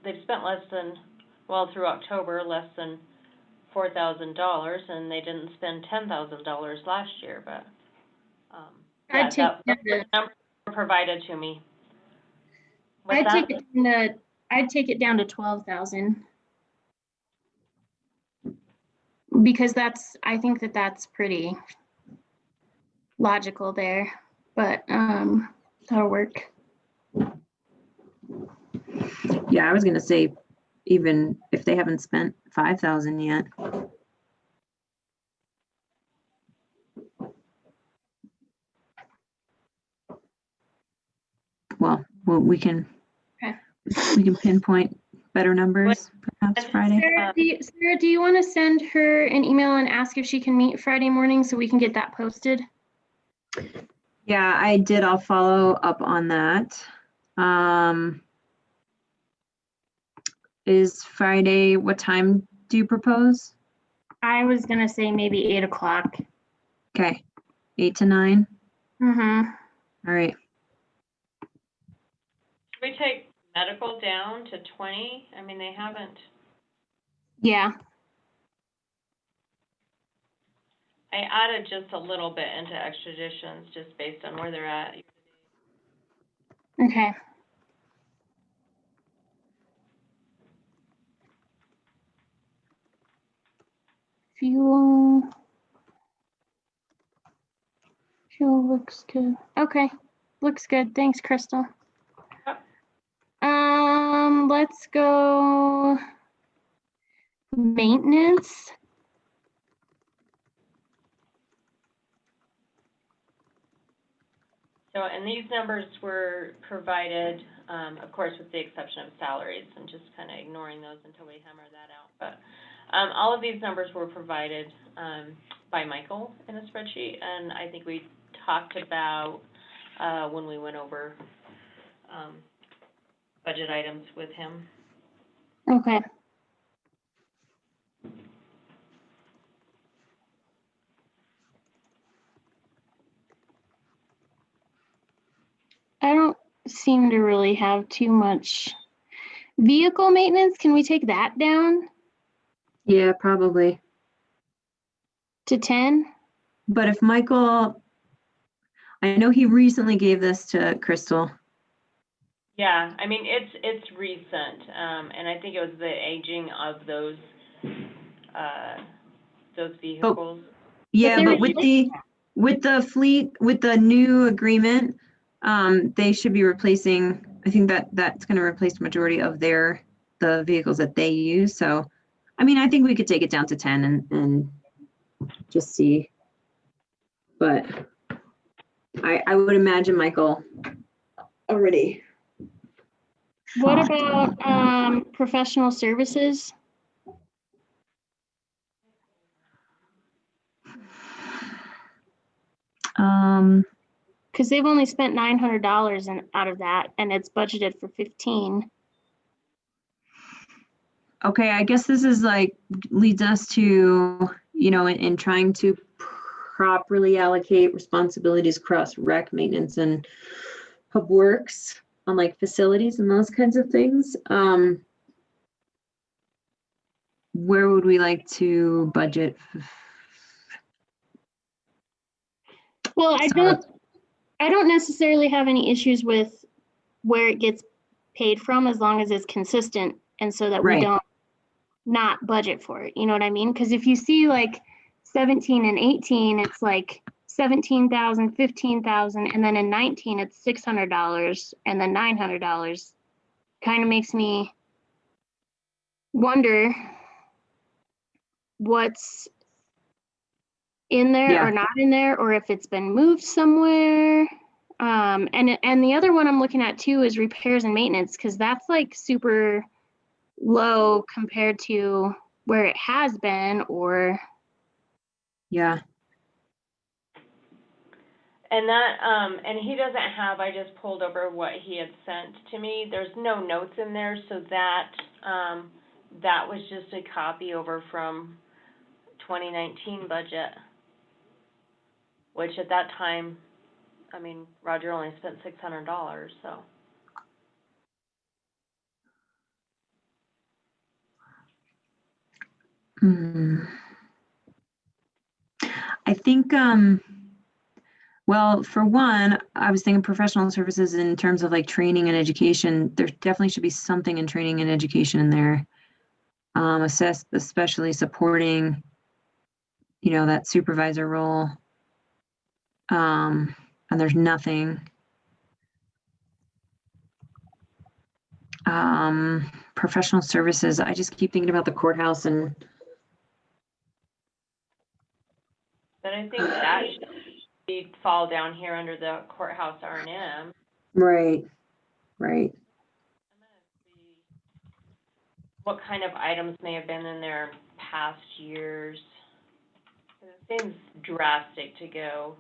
they've spent less than, well, through October, less than $4,000, and they didn't spend $10,000 last year, but, yeah,
I'd take
those
it down
are the numbers that were provided to me. What's
I'd
that?
take it down to, I'd take it down to 12,000. Because I think that's pretty logical there, but, that'll work.
Yeah, I was gonna say, even if they haven't spent 5,000 yet. Well, we can,
Okay.
we can pinpoint better numbers perhaps Friday.
Sarah, do you want to send her an email and ask if she can meet Friday morning so we can get that posted?
Yeah, I did. I'll follow up on that. Is Friday, what time do you propose?
I was gonna say maybe 8 o'clock.
Okay, 8 to 9.
Mm-hmm.
All right.
Should we take medical down to 20? I mean, they haven't,
Yeah,
I added just a little bit into extraditions, just based on where they're at.
okay. Fuel. Fuel looks good. Okay, looks good. Thanks, Crystal.
Yep.
Let's go maintenance.
So, and these numbers were provided, of course, with the exception of salaries, and just kind of ignoring those until we hammer that out. But all of these numbers were provided by Michael in a spreadsheet, and I think we talked about when we went over budget items with him.
Okay. I don't seem to really have too much. Vehicle maintenance, can we take that down
Yeah, probably.
to 10?
But if Michael, I know he recently gave this to Crystal.
Yeah, I mean, it's recent, and I think it was the aging of those vehicles.
Yeah,
there
but
is-
with the fleet, with the new agreement, they should be replacing, I think that's gonna replace the majority of the vehicles that they use. So, I mean, I think we could take it down to 10 and just see. But I would imagine Michael already.
What about professional services? Because they've only spent $900 out of that, and it's budgeted for 15.
Okay, I guess this is like, leads us to, in trying to properly allocate responsibilities across rec, maintenance, and pub works on like facilities and those kinds of things. Where would we like to budget?
Well, I
So-
don't necessarily have any issues with where it gets paid from as long as it's consistent and so that we
Right.
don't not budget for it. You know what I mean? Because if you see like 17 and 18, it's like 17,000, 15,000, and then in 19 it's $600 and then $900. Kind of makes me wonder what's in there
Yeah.
or not in there, or if it's been moved somewhere. And the other one I'm looking at too is repairs and maintenance, because that's like super low compared to where it has been, or
Yeah,
And that, and he doesn't have, I just pulled over what he had sent to me. There's no notes in there, so that, that was just a copy over from 2019 budget. Which at that time, I mean, Roger only spent $600, so.
Hmm. I think, well, for one, I was thinking professional services in terms of like training and education. There definitely should be something in training and education in there. Especially supporting, that supervisor role. And there's nothing. Professional services, I just keep thinking about the courthouse and
But I think that should fall down here under the courthouse R&M.
right.
I'm gonna see what kind of items may have been in there past years. It seems drastic to go.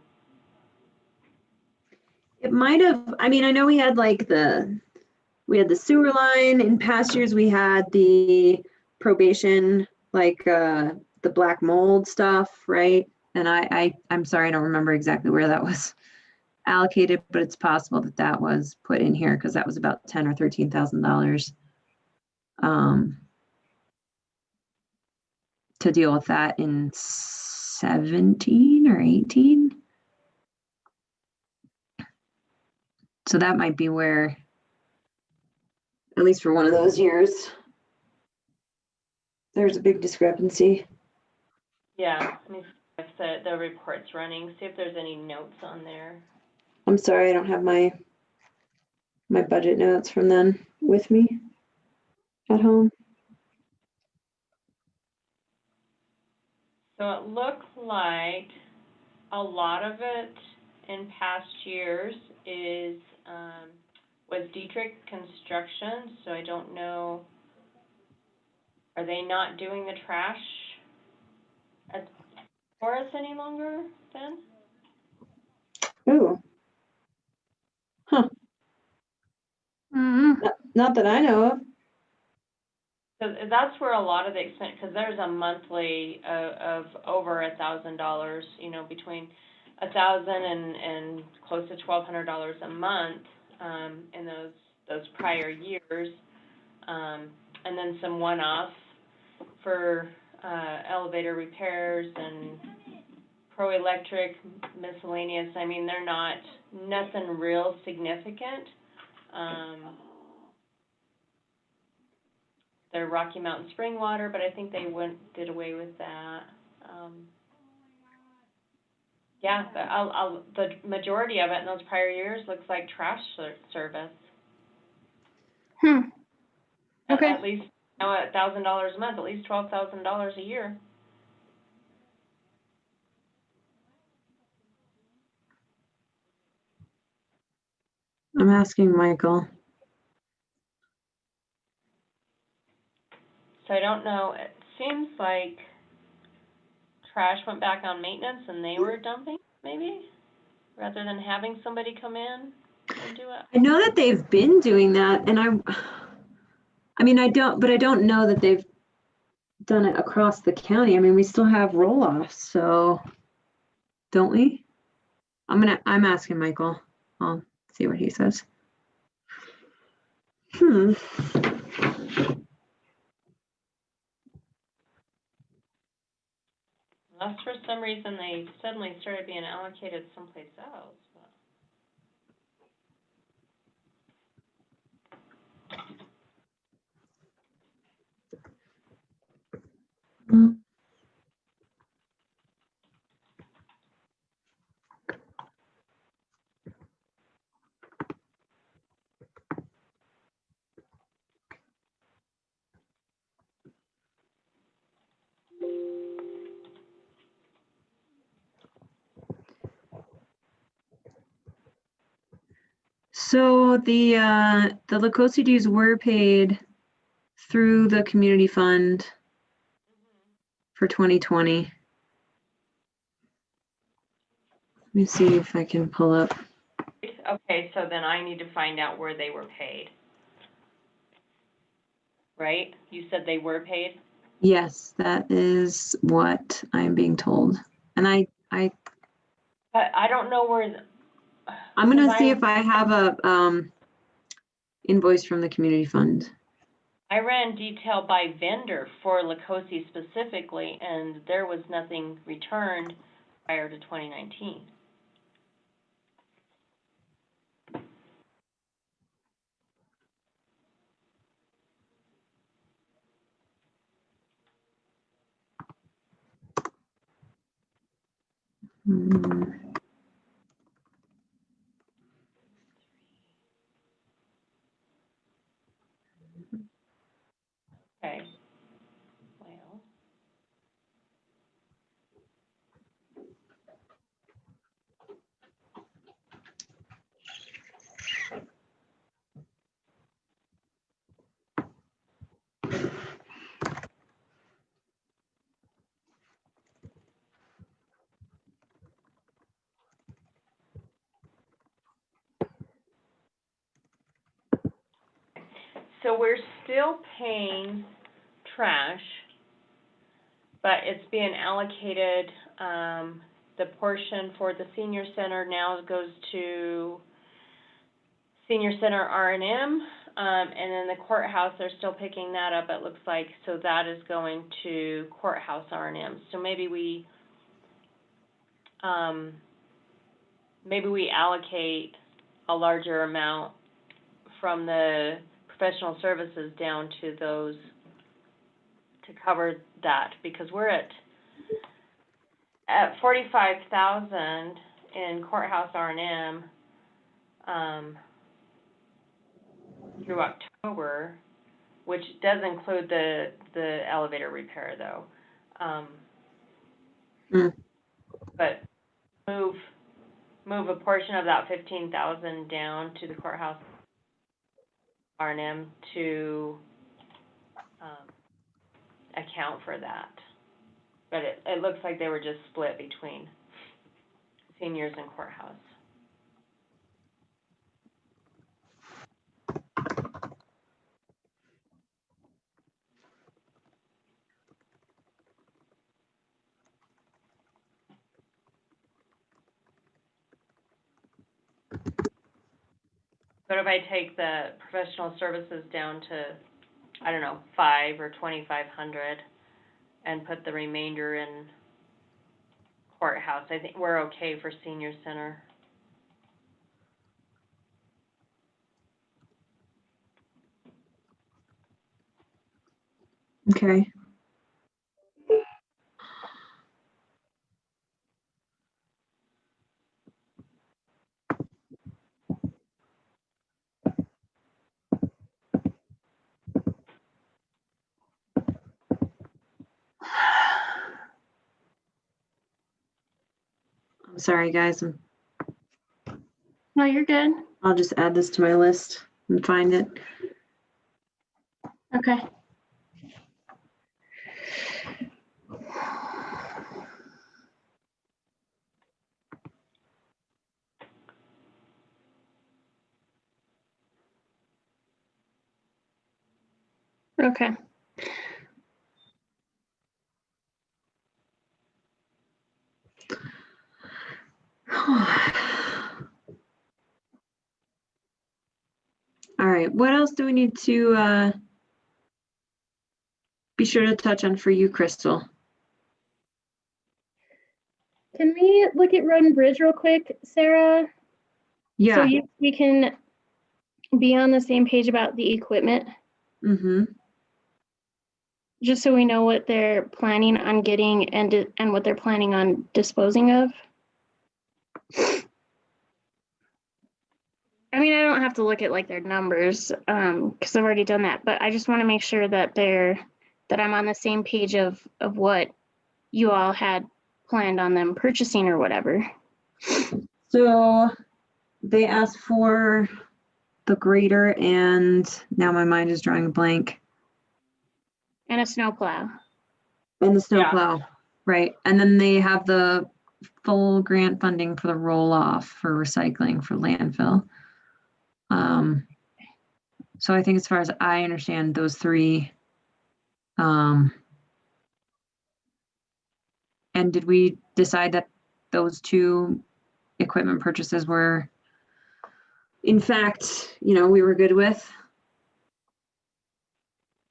It might have, I mean, I know we had we had the sewer line. In past years, we had the probation, the black mold stuff, right? And I'm sorry, I don't remember exactly where that was allocated, but it's possible that that was put in here because that was about $10,000 or $13,000 to deal with that in 17 or 18. So that might be where, at least for one of those years, there's a big discrepancy.
Yeah, let me see if the report's running, see if there's any notes on there.
I'm sorry, I don't have my budget notes from then with me at home.
So it looked like a lot of it in past years was Dietrich Construction, so I don't know, are they not doing the trash for us any longer then?
Ooh. Huh.
Mhm.
Not that I know of.
So that's where a lot of the expense, because there's a monthly of over $1,000, between $1,000 and close to $1,200 a month in those prior years, and then some one-off for elevator repairs and Pro Electric miscellaneous. I mean, they're nothing real significant. Their Rocky Mountain spring water, but I think they did away with that. Yeah, the majority of it in those prior years looks like trash service.
Okay.
At least $1,000 a month, at least $12,000 a year.
I'm asking Michael.
So I don't know. It seems like trash went back on maintenance and they were dumping, maybe, rather than having somebody come in and do it.
I know that they've been doing that, and I mean, I don't know that they've done it across the county. I mean, we still have roll-offs, so don't we? I'm asking Michael. I'll see what he says.
Unless for some reason they suddenly started being allocated someplace else.
So the Lucosi dues were paid through the community fund for 2020. Let me see if I can pull up.
Okay, so then I need to find out where they were paid. Right? You said they were paid?
Yes, that is what I'm being told. And
But I don't know where.
I'm gonna see if I have a invoice from the community fund.
I ran detail by vendor for Lacosi specifically, and there was nothing returned prior to 2019.
Hmm.
Okay. Well, so we're still paying trash, but it's being allocated, the portion for the senior center now goes to senior center R&M, and then the courthouse, they're still picking that up, it looks like, so that is going to courthouse R&M. So maybe we allocate a larger amount from the professional services down to those to cover that, because we're at 45,000 in courthouse R&M, through October, which does include the elevator repair though. But move a portion of that 15,000 down to the courthouse R&M to account for that. But it looks like they were just split between seniors and courthouse. But if I take the professional services down to, I don't know, 5 or 2,500 and put the remainder in courthouse, I think we're okay for senior center.
Okay. I'm sorry, guys.
No, you're good.
I'll just add this to my list and find it.
Okay. Okay.
All right, what else do we need to be sure to touch on for you, Crystal?
Can we look at Road and Bridge real quick, Sarah? So
Yeah.
we can be on the same page about the equipment,
Mm-hmm.
just so we know what they're planning on getting and what they're planning on disposing of. I mean, I don't have to look at like their numbers, because I've already done that, but I just want to make sure that I'm on the same page of what you all had planned on them purchasing or whatever.
So they asked for the grader, and now my mind is drawing a blank.
And a snowplow.
And the
Yeah.
snowplow, right? And then they have the full grant funding for the roll-off for recycling for landfill. So I think as far as I understand, those three. And did we decide that those two equipment purchases were, in fact, we were good with?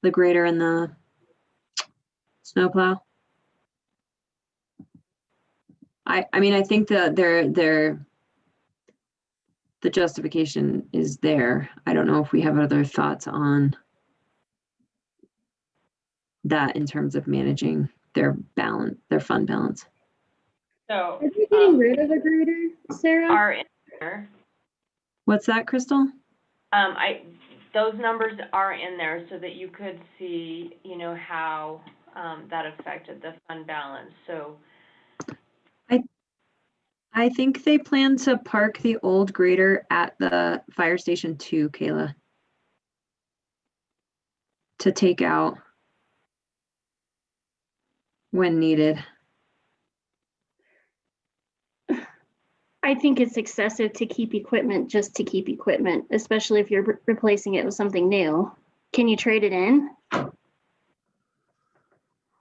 the grader and the snowplow. I mean, I think that the justification is there. I don't know if we have other thoughts on that in terms of managing their balance, their fund balance.
So,
Are we getting rid of the grader, Sarah?
are in there.
What's that, Crystal?
Those numbers are in there so that you could see, how, that affected the fund balance, so.
I think they plan to park the old grader at the fire station too, Kayla. To take out when needed.
I think it's excessive to keep equipment just to keep equipment, especially if you're replacing it with something new. Can you trade it in?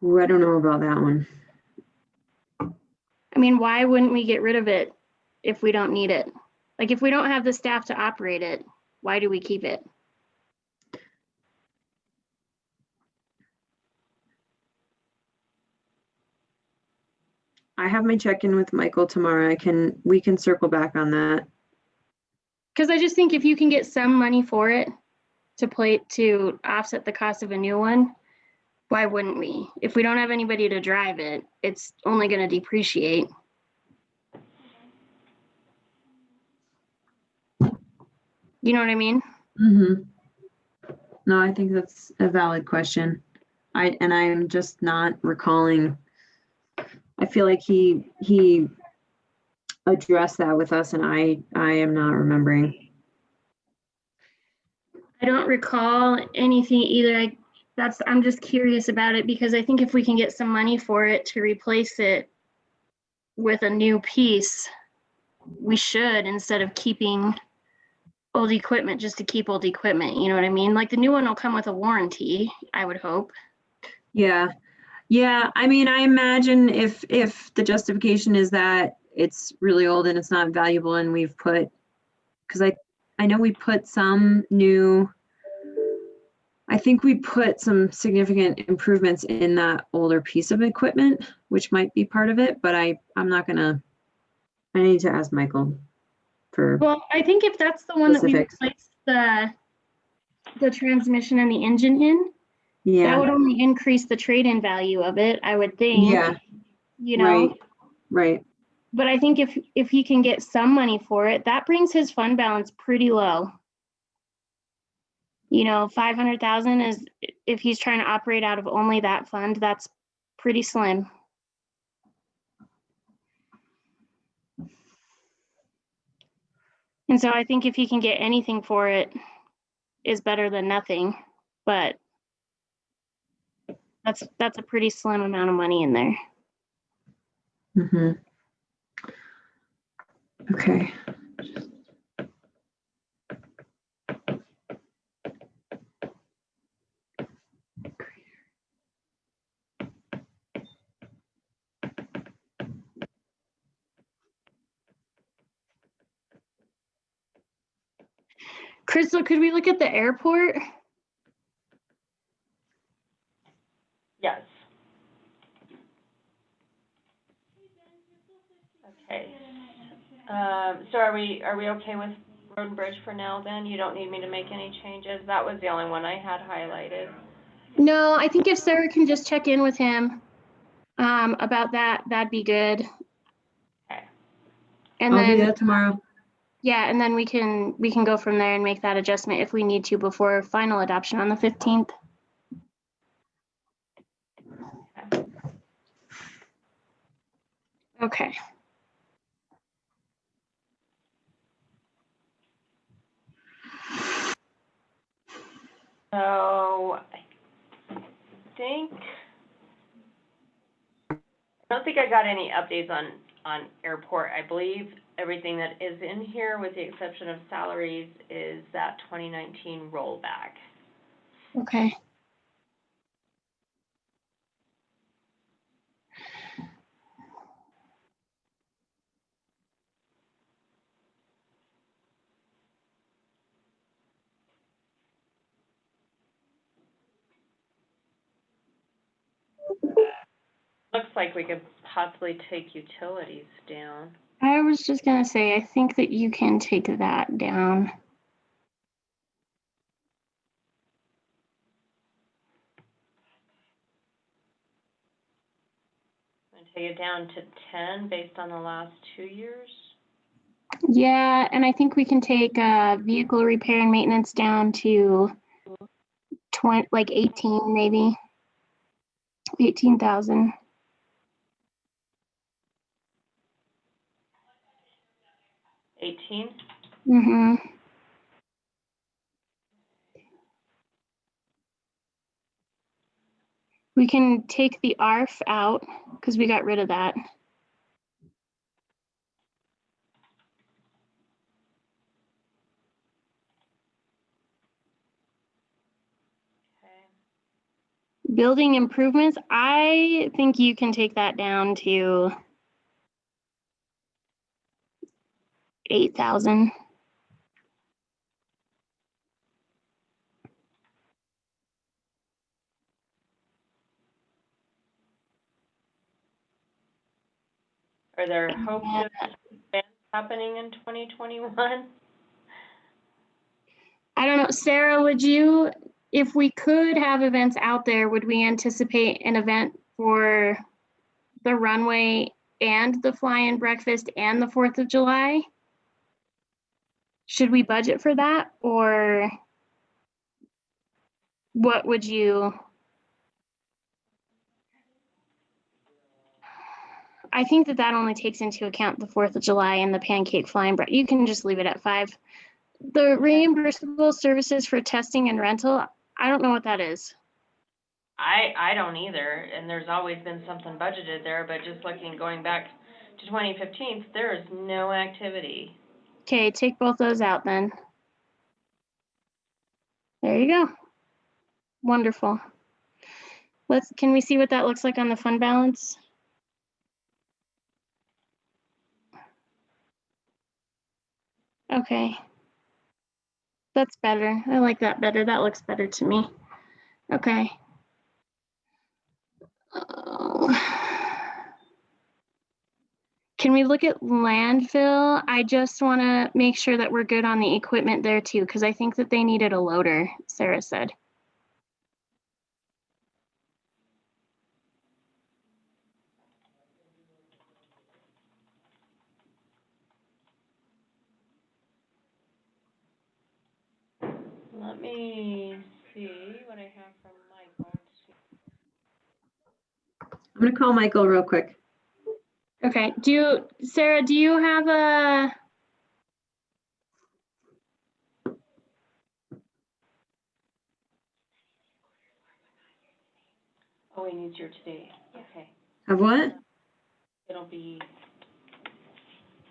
Ooh, I don't know about that one.
I mean, why wouldn't we get rid of it if we don't need it? Like, if we don't have the staff to operate it, why do we keep it?
I have my check-in with Michael tomorrow. We can circle back on that.
Because I just think if you can get some money for it to offset the cost of a new one, why wouldn't we? If we don't have anybody to drive it, it's only going to depreciate. You know what I mean?
Mm-hmm. No, I think that's a valid question. I'm just not recalling. I feel like he addressed that with us and I am not remembering.
I don't recall anything either. I'm just curious about it because I think if we can get some money for it to replace it with a new piece, we should, instead of keeping old equipment just to keep old equipment. You know what I mean? Like, the new one will come with a warranty, I would hope.
Yeah. Yeah. I mean, I imagine if the justification is that it's really old and it's not valuable and we've put, because I know we put some new, I think we put some significant improvements in that older piece of equipment, which might be part of it, but I'm not gonna, I need to ask Michael for,
Well, I think if that's the one that we
Specifics.
replaced the transmission and the engine in, that
yeah,
would only increase the trade-in value of it, I would think.
yeah,
You know?
right.
But I think if he can get some money for it, that brings his fund balance pretty low. 500,000 is, if he's trying to operate out of only that fund, that's pretty slim. And so I think if he can get anything for it, is better than nothing, but that's a pretty slim amount of money in there.
Mm-hmm. Okay.
Crystal, could we look at the airport?
Yes. Okay. So are we okay with Road and Bridge for now then? You don't need me to make any changes? That was the only one I had highlighted.
No, I think if Sarah can just check in with him about that, that'd be good.
Okay.
And
I'll do
then,
that tomorrow.
yeah, and then we can go from there and make that adjustment if we need to before final adoption on the 15th. Okay.
So I don't think I got any updates on airport. I believe everything that is in here, with the exception of salaries, is that 2019 rollback.
Okay.
like we could possibly take utilities down.
I was just gonna say, I think that you can take that down.
And take it down to 10 based on the last 2 years.
Yeah, and I think we can take vehicle repair and maintenance down to 20, like 18 maybe. 18,000.
18.
Mm-hmm. We can take the ARF out because we got rid of that.
Okay.
Building improvements, I think you can take that down to 8,000.
Are there hopes of events happening in 2021?
I don't know, Sarah, would you, if we could have events out there, would we anticipate an event for the runway and the fly-in breakfast and the 4th of July? Should we budget for that, or what would you? I think that that only takes into account the 4th of July and the pancake flying bread. You can just leave it at 5. The reimbursable services for testing and rental, I don't know what that is.
I don't either, and there's always been something budgeted there, but just looking, going back to 2015, there is no activity.
Okay, take both those out then. There you go. Wonderful. Can we see what that looks like on the fund balance? Okay. That's better. I like that better. That looks better to me. Okay. Can we look at landfill? I just want to make sure that we're good on the equipment there too, because I think that they needed a loader, Sarah said.
Let me see what I have from Michael.
I'm gonna call Michael real quick.
Okay, Sarah, do you have a,
Oh, he needs your today. Okay.
Have what?
It'll be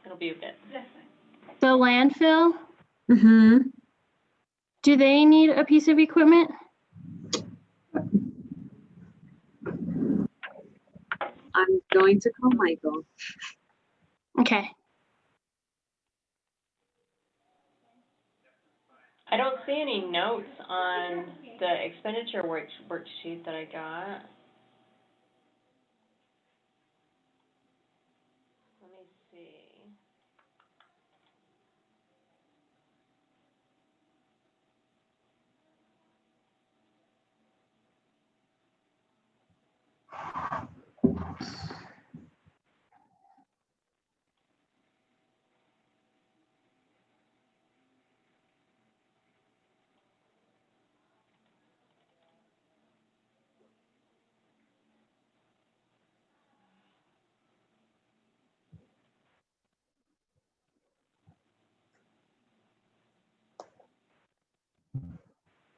a bit.
the landfill?
Mm-hmm.
Do they need a piece of equipment?
I'm going to call Michael.
Okay.
I don't see any notes on the expenditure worksheet that I got. Let me see.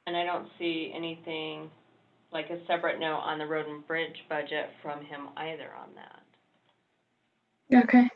And I don't see anything like a separate note on the road and bridge budget from him either on that.
Okay.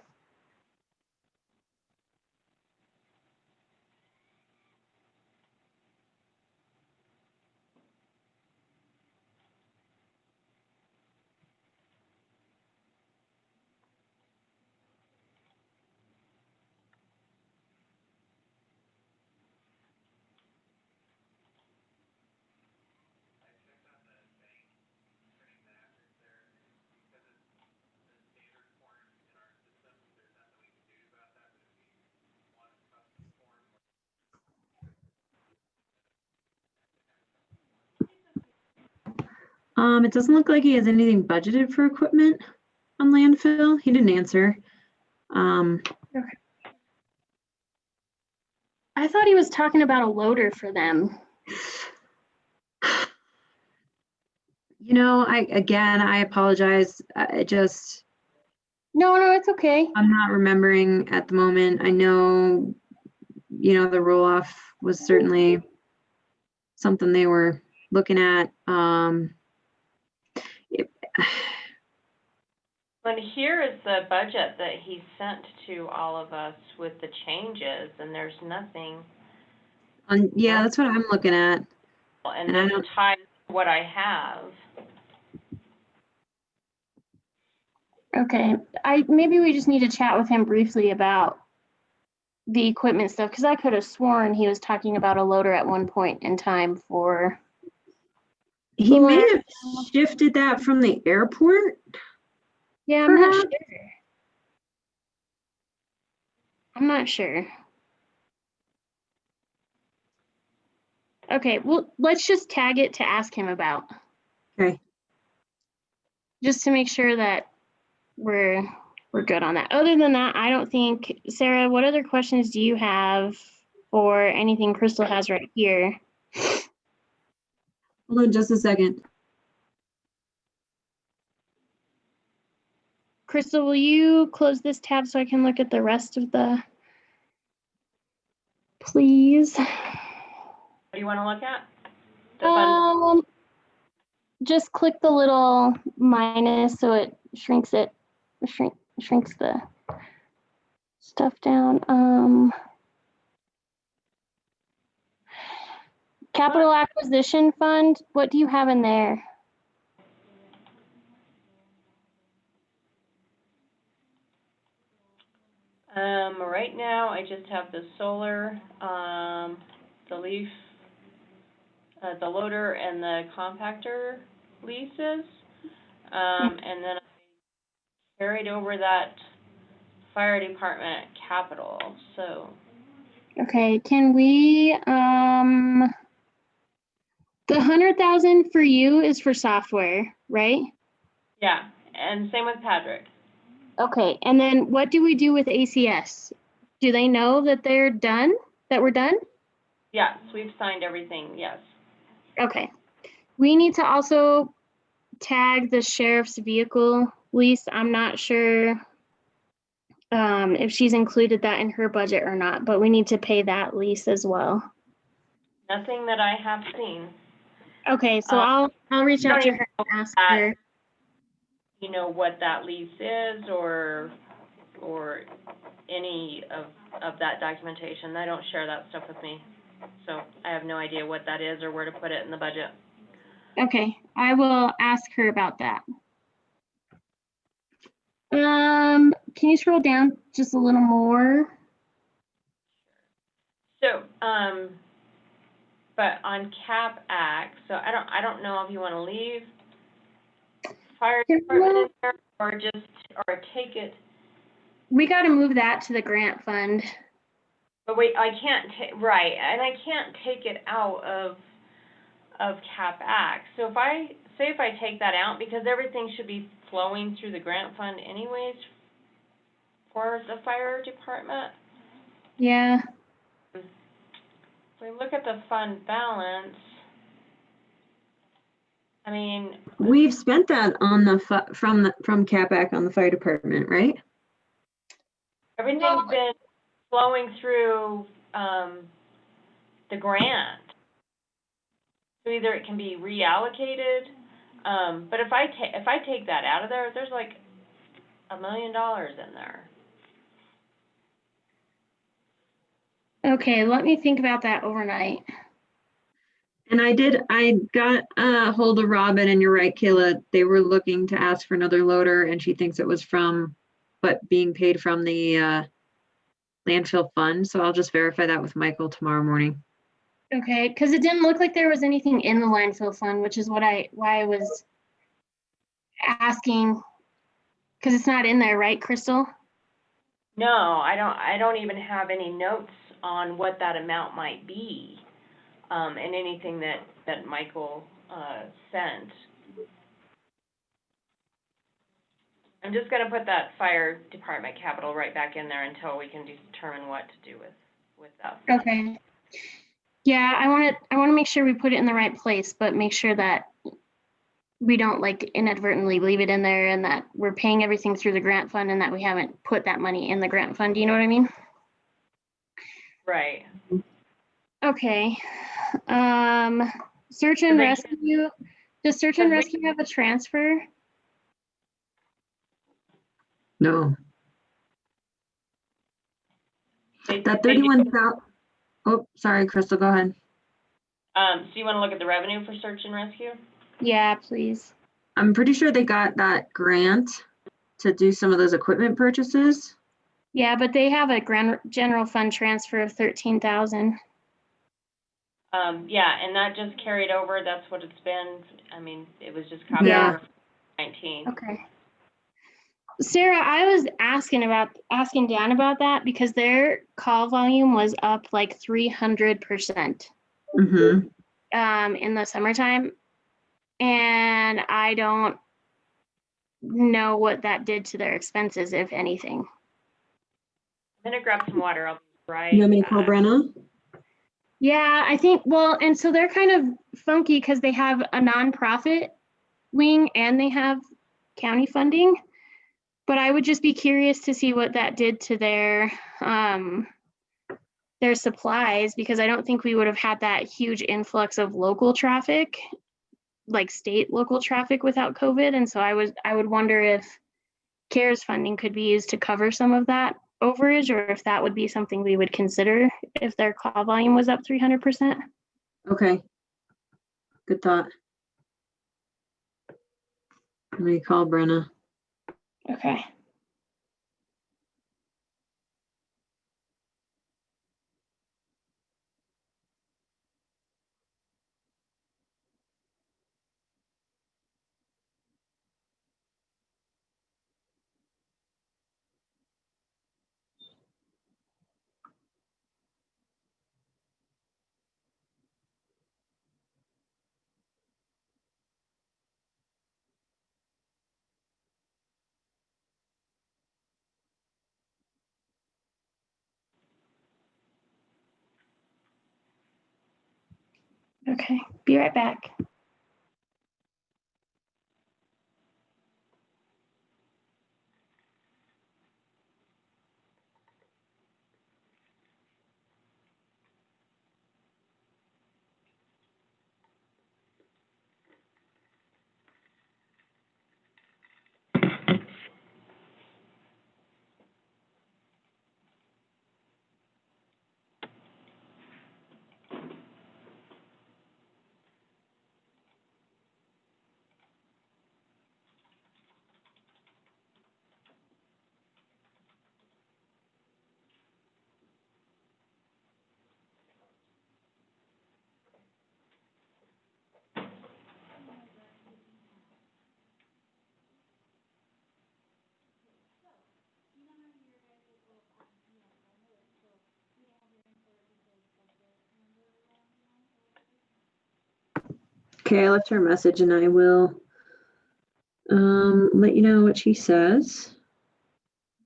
It doesn't look like he has anything budgeted for equipment on landfill. He didn't answer. Um,
I thought he was talking about a loader for them.
I apologize.
No, it's okay.
I'm not remembering at the moment. I know, the roll-off was certainly something they were looking at. It-
And here is the budget that he sent to all of us with the changes, and there's nothing,
yeah, that's what I'm looking at.
and
And I
this
don't-
ties to what I have.
Okay, maybe we just need to chat with him briefly about the equipment stuff, because I could have sworn he was talking about a loader at one point in time for,
He may have shifted that from the airport.
yeah, I'm not
Perhaps.
sure. I'm not sure. Okay, well, let's just tag it to ask him about,
Okay.
just to make sure that we're good on that. Other than that, I don't think, Sarah, what other questions do you have for anything Crystal has right here?
Hold on just a second.
Crystal, will you close this tab so I can look at the rest of the, please?
What do you want to look at? The fund,
Just click the little minus so it shrinks the stuff down. Capital Acquisition Fund, what do you have in there?
right now, I just have the solar, the leaf, the loader and the compactor leases. And then I carried over that fire department capital, so.
Okay, can we, the 100,000 for you is for software, right?
Yeah, and same with Patrick.
Okay, and then what do we do with ACS? Do they know that they're done, that we're done?
Yes, we've signed everything, yes.
Okay. We need to also tag the sheriff's vehicle lease. I'm not sure if she's included that in her budget or not, but we need to pay that lease as well.
Nothing that I have seen.
Okay, so I'll reach out to her and ask her.
You know what that lease is or any of that documentation. They don't share that stuff with me. So I have no idea what that is or where to put it in the budget.
Okay, I will ask her about that. Can you scroll down just a little more?
So, but on Cap Act, so I don't know if you want to leave fire department in there or take it.
We got to move that to the grant fund.
But wait, I can't right, and I can't take it out of Cap Act. So if I take that out, because everything should be flowing through the grant fund anyways for the fire department.
Yeah.
If we look at the fund balance, I mean,
We've spent that on the from CapAc on the fire department, right?
everything's been flowing through the grant. So either it can be reallocated, but if I take that out of there, there's like $1 million in there.
Okay, let me think about that overnight.
And I got a hold of Robin, and you're right, Kayla, they were looking to ask for another loader, and she thinks it was but being paid from the landfill fund. So I'll just verify that with Michael tomorrow morning.
Okay, because it didn't look like there was anything in the landfill fund, which is why I was asking, because it's not in there, right, Crystal?
No, I don't even have any notes on what that amount might be, in anything that Michael, sent. I'm just gonna put that fire department capital right back in there until we can determine what to do with that. fund.
Okay. Yeah, I want to make sure we put it in the right place, but make sure that we don't like inadvertently leave it in there and that we're paying everything through the grant fund and that we haven't put that money in the grant fund. Do you know what I mean?
Right.
Okay. Search and
So they-
rescue. Does search and rescue have a transfer?
No,
They-
that
they do-
31,000, oh, sorry, Crystal, go ahead.
So you wanna look at the revenue for search and rescue?
Yeah, please.
I'm pretty sure they got that grant to do some of those equipment purchases.
Yeah, but they have a general fund transfer of 13,000.
Yeah, and that just carried over, that's what it's been, I mean, it was just copied
Yeah.
over 19.
Okay. Sarah, I was asking Dan about that because their call volume was up like 300%.
Mm-hmm.
In the summertime. And I don't know what that did to their expenses, if anything.
I'm gonna grab some water, I'll be right
You want me to call
back.
Brenna?
Yeah, I think, well, and so they're kind of funky because they have a nonprofit wing and they have county funding. But I would just be curious to see what that did to their supplies, because I don't think we would have had that huge influx of local traffic, like state local traffic, without COVID. And so I would wonder if CARES funding could be used to cover some of that overage, or if that would be something we would consider if their call volume was up 300%.
Okay. Good thought. Let me call Brenna.
Okay. Okay, be right back.
Okay, I left her a message and I will let you know what she says.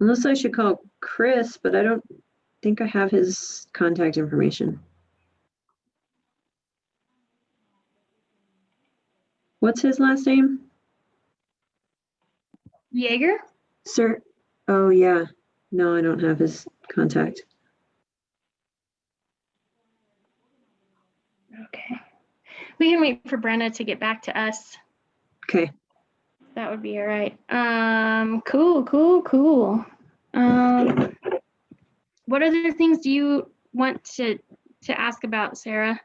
Unless I should call Chris, but I don't think I have his contact information. What's his last name?
Jaeger?
Sir? Oh, yeah. No, I don't have his contact.
Okay. We can wait for Brenna to get back to us.
Okay.
That would be all right. Cool. What other things do you want to ask about, Sarah?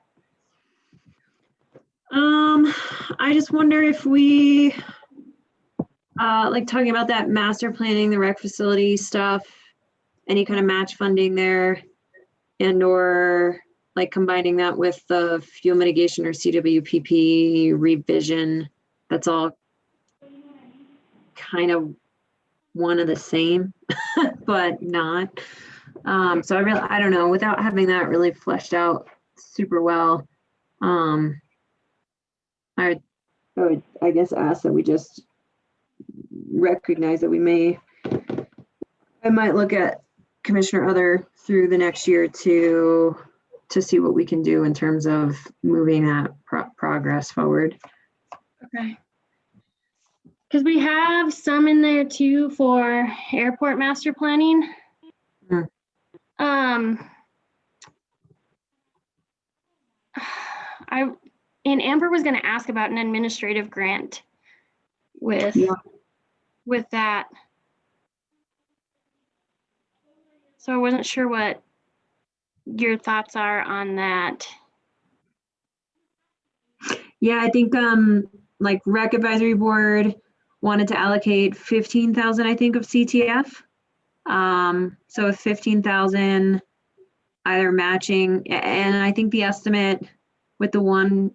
I just wonder if we, like talking about that master planning, the rec facility stuff, any kind of match funding there, and or like combining that with the fuel mitigation or CWPP revision. That's all kind of one of the same, but not. So I don't know, without having that really fleshed out super well, I I would, I guess, ask that we just recognize that I might look at Commissioner Other through the next year to see what we can do in terms of moving that progress forward.
Okay. Because we have some in there too for airport master planning.
Hmm.
And Amber was going to ask about an administrative grant with
Yeah.
with that. So I wasn't sure what your thoughts are on that.
Yeah, I think like Rec Advisory Board wanted to allocate 15,000, I think, of CTF. So 15,000 either matching, and I think the estimate with the one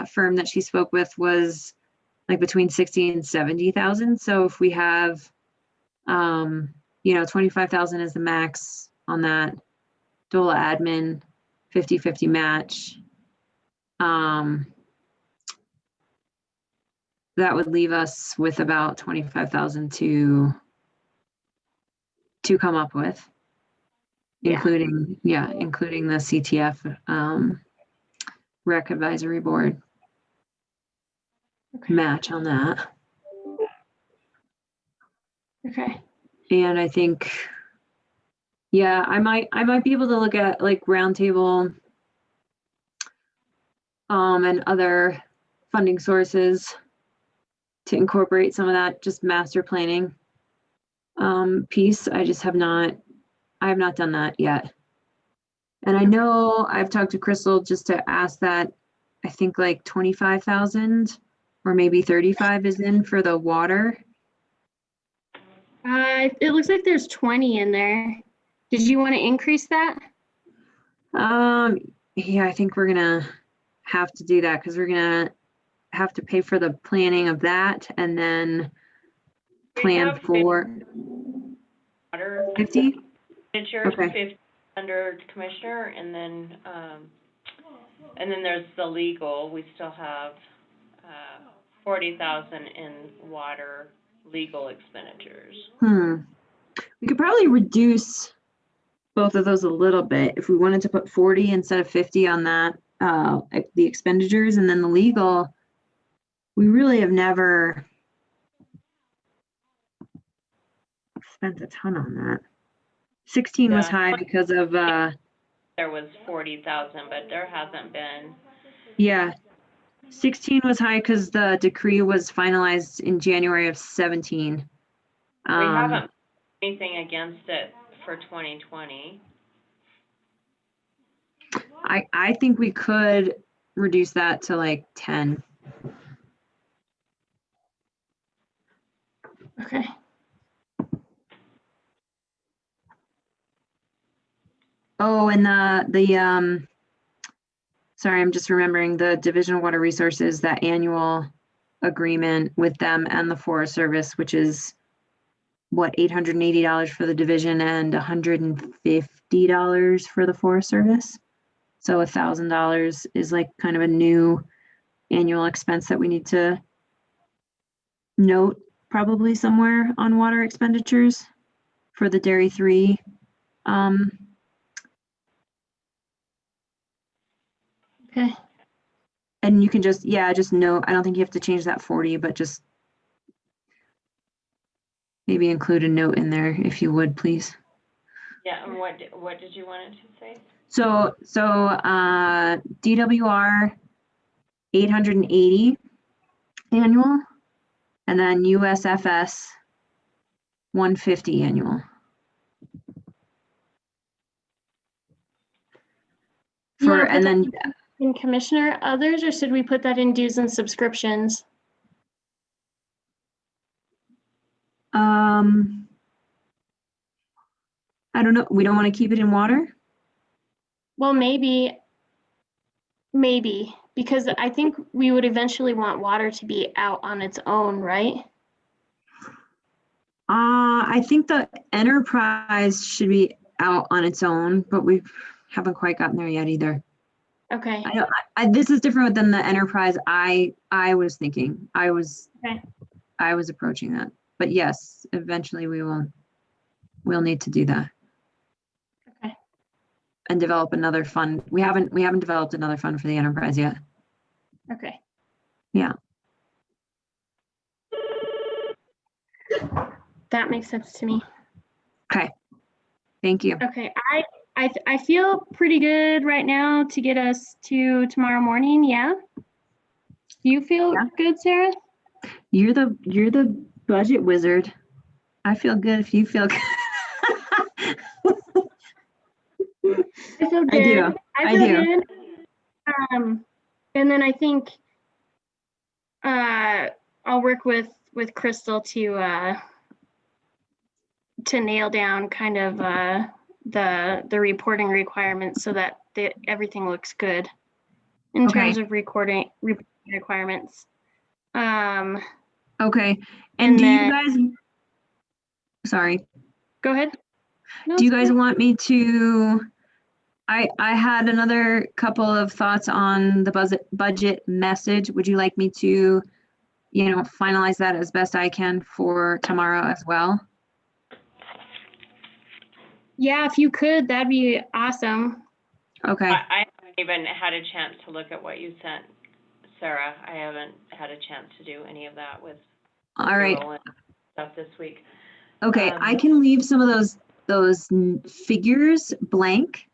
firm that she spoke with was like between 60 and 70,000. So if we have 25,000 is the max on that DOLA admin, 50-50 match. That would leave us with about 25,000 to come up with,
Yeah.
including the CTF Rec Advisory Board
Okay.
match on that.
Okay.
And I think, yeah, I might be able to look at like Roundtable and other funding sources to incorporate some of that just master planning piece. I have not done that yet. And I know I've talked to Crystal just to ask that. I think like 25,000 or maybe 35 is in for the water.
It looks like there's 20 in there. Did you want to increase that?
Yeah, I think we're gonna have to do that because we're gonna have to pay for the planning of that and then
We
plan
have
for
Water
50.
expenditures,
Okay.
50 under Commissioner, and then there's the legal. We still have 40,000 in water legal expenditures.
We could probably reduce both of those a little bit if we wanted to put 40 instead of 50 on that, the expenditures, and then the legal. We really have never spent a ton on that. 16 was
Yeah.
high because of
There was 40,000, but there hasn't been.
yeah, 16 was high because the decree was finalized in January of 17.
We haven't put anything against it for 2020.
I think we could reduce that to like 10.
Okay.
Oh, and sorry, I'm just remembering the Division of Water Resources, that annual agreement with them and the Forest Service, which is what, $880 for the division and $150 for the Forest Service. So $1,000 is like kind of a new annual expense that we need to note probably somewhere on water expenditures for the Dairy 3.
Okay.
And you can just note, I don't think you have to change that 40, but just maybe include a note in there if you would, please.
Yeah, and what did you want it to say?
So DWR 880 annual, and then USFS 150 annual.
You wanna
For,
put
and
that
then,
in Commissioner Others, or should we put that in dues and subscriptions?
I don't know, we don't want to keep it in water?
Well, maybe, because I think we would eventually want water to be out on its own, right?
I think the enterprise should be out on its own, but we haven't quite gotten there yet either.
Okay,
This is different than the enterprise I was thinking.
Okay.
I was approaching that. But yes, eventually we'll need to do that.
Okay.
And develop another fund. We haven't developed another fund for the enterprise yet.
okay.
Yeah.
That makes sense to me.
Okay. Thank you.
Okay, I feel pretty good right now to get us to tomorrow morning, yeah? Do you feel
Yeah.
good, Sarah?
You're the budget wizard. I feel good if you feel good.
I feel
I
good.
do.
I
I
feel
do.
good. And then I think I'll work with Crystal to nail down kind of the reporting requirements so that everything looks good in
Okay.
terms of reporting requirements.
Okay.
And
And do you
then-
guys, sorry,
Go ahead. No,
do you
it's
guys
okay.
want me to, I had another couple of thoughts on the budget message. Would you like me to, finalize that as best I can for tomorrow as well?
Yeah, if you could, that'd be awesome.
Okay.
I haven't even had a chance to look at what you sent, Sarah. I haven't had a chance to do any of that with
All right.
payroll and stuff this week.
Okay, I can leave some of those figures blank,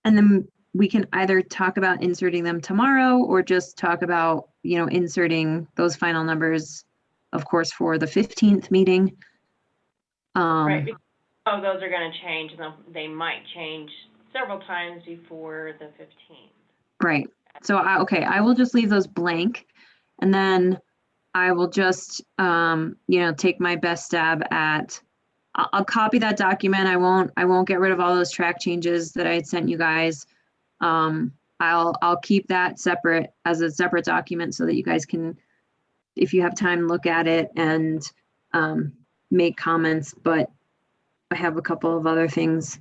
and then we can either talk about inserting them tomorrow or just talk about, inserting those final numbers, of course, for the 15th meeting.
Right, because those are gonna change, and they might change several times before the 15th.
Right. So I will just leave those blank, and then I will just, take my best stab at. I'll copy that document. I won't get rid of all those track changes that I had sent you guys. I'll keep that separate as a separate document so that you guys can, if you have time, look at it and make comments. But I have a couple of other things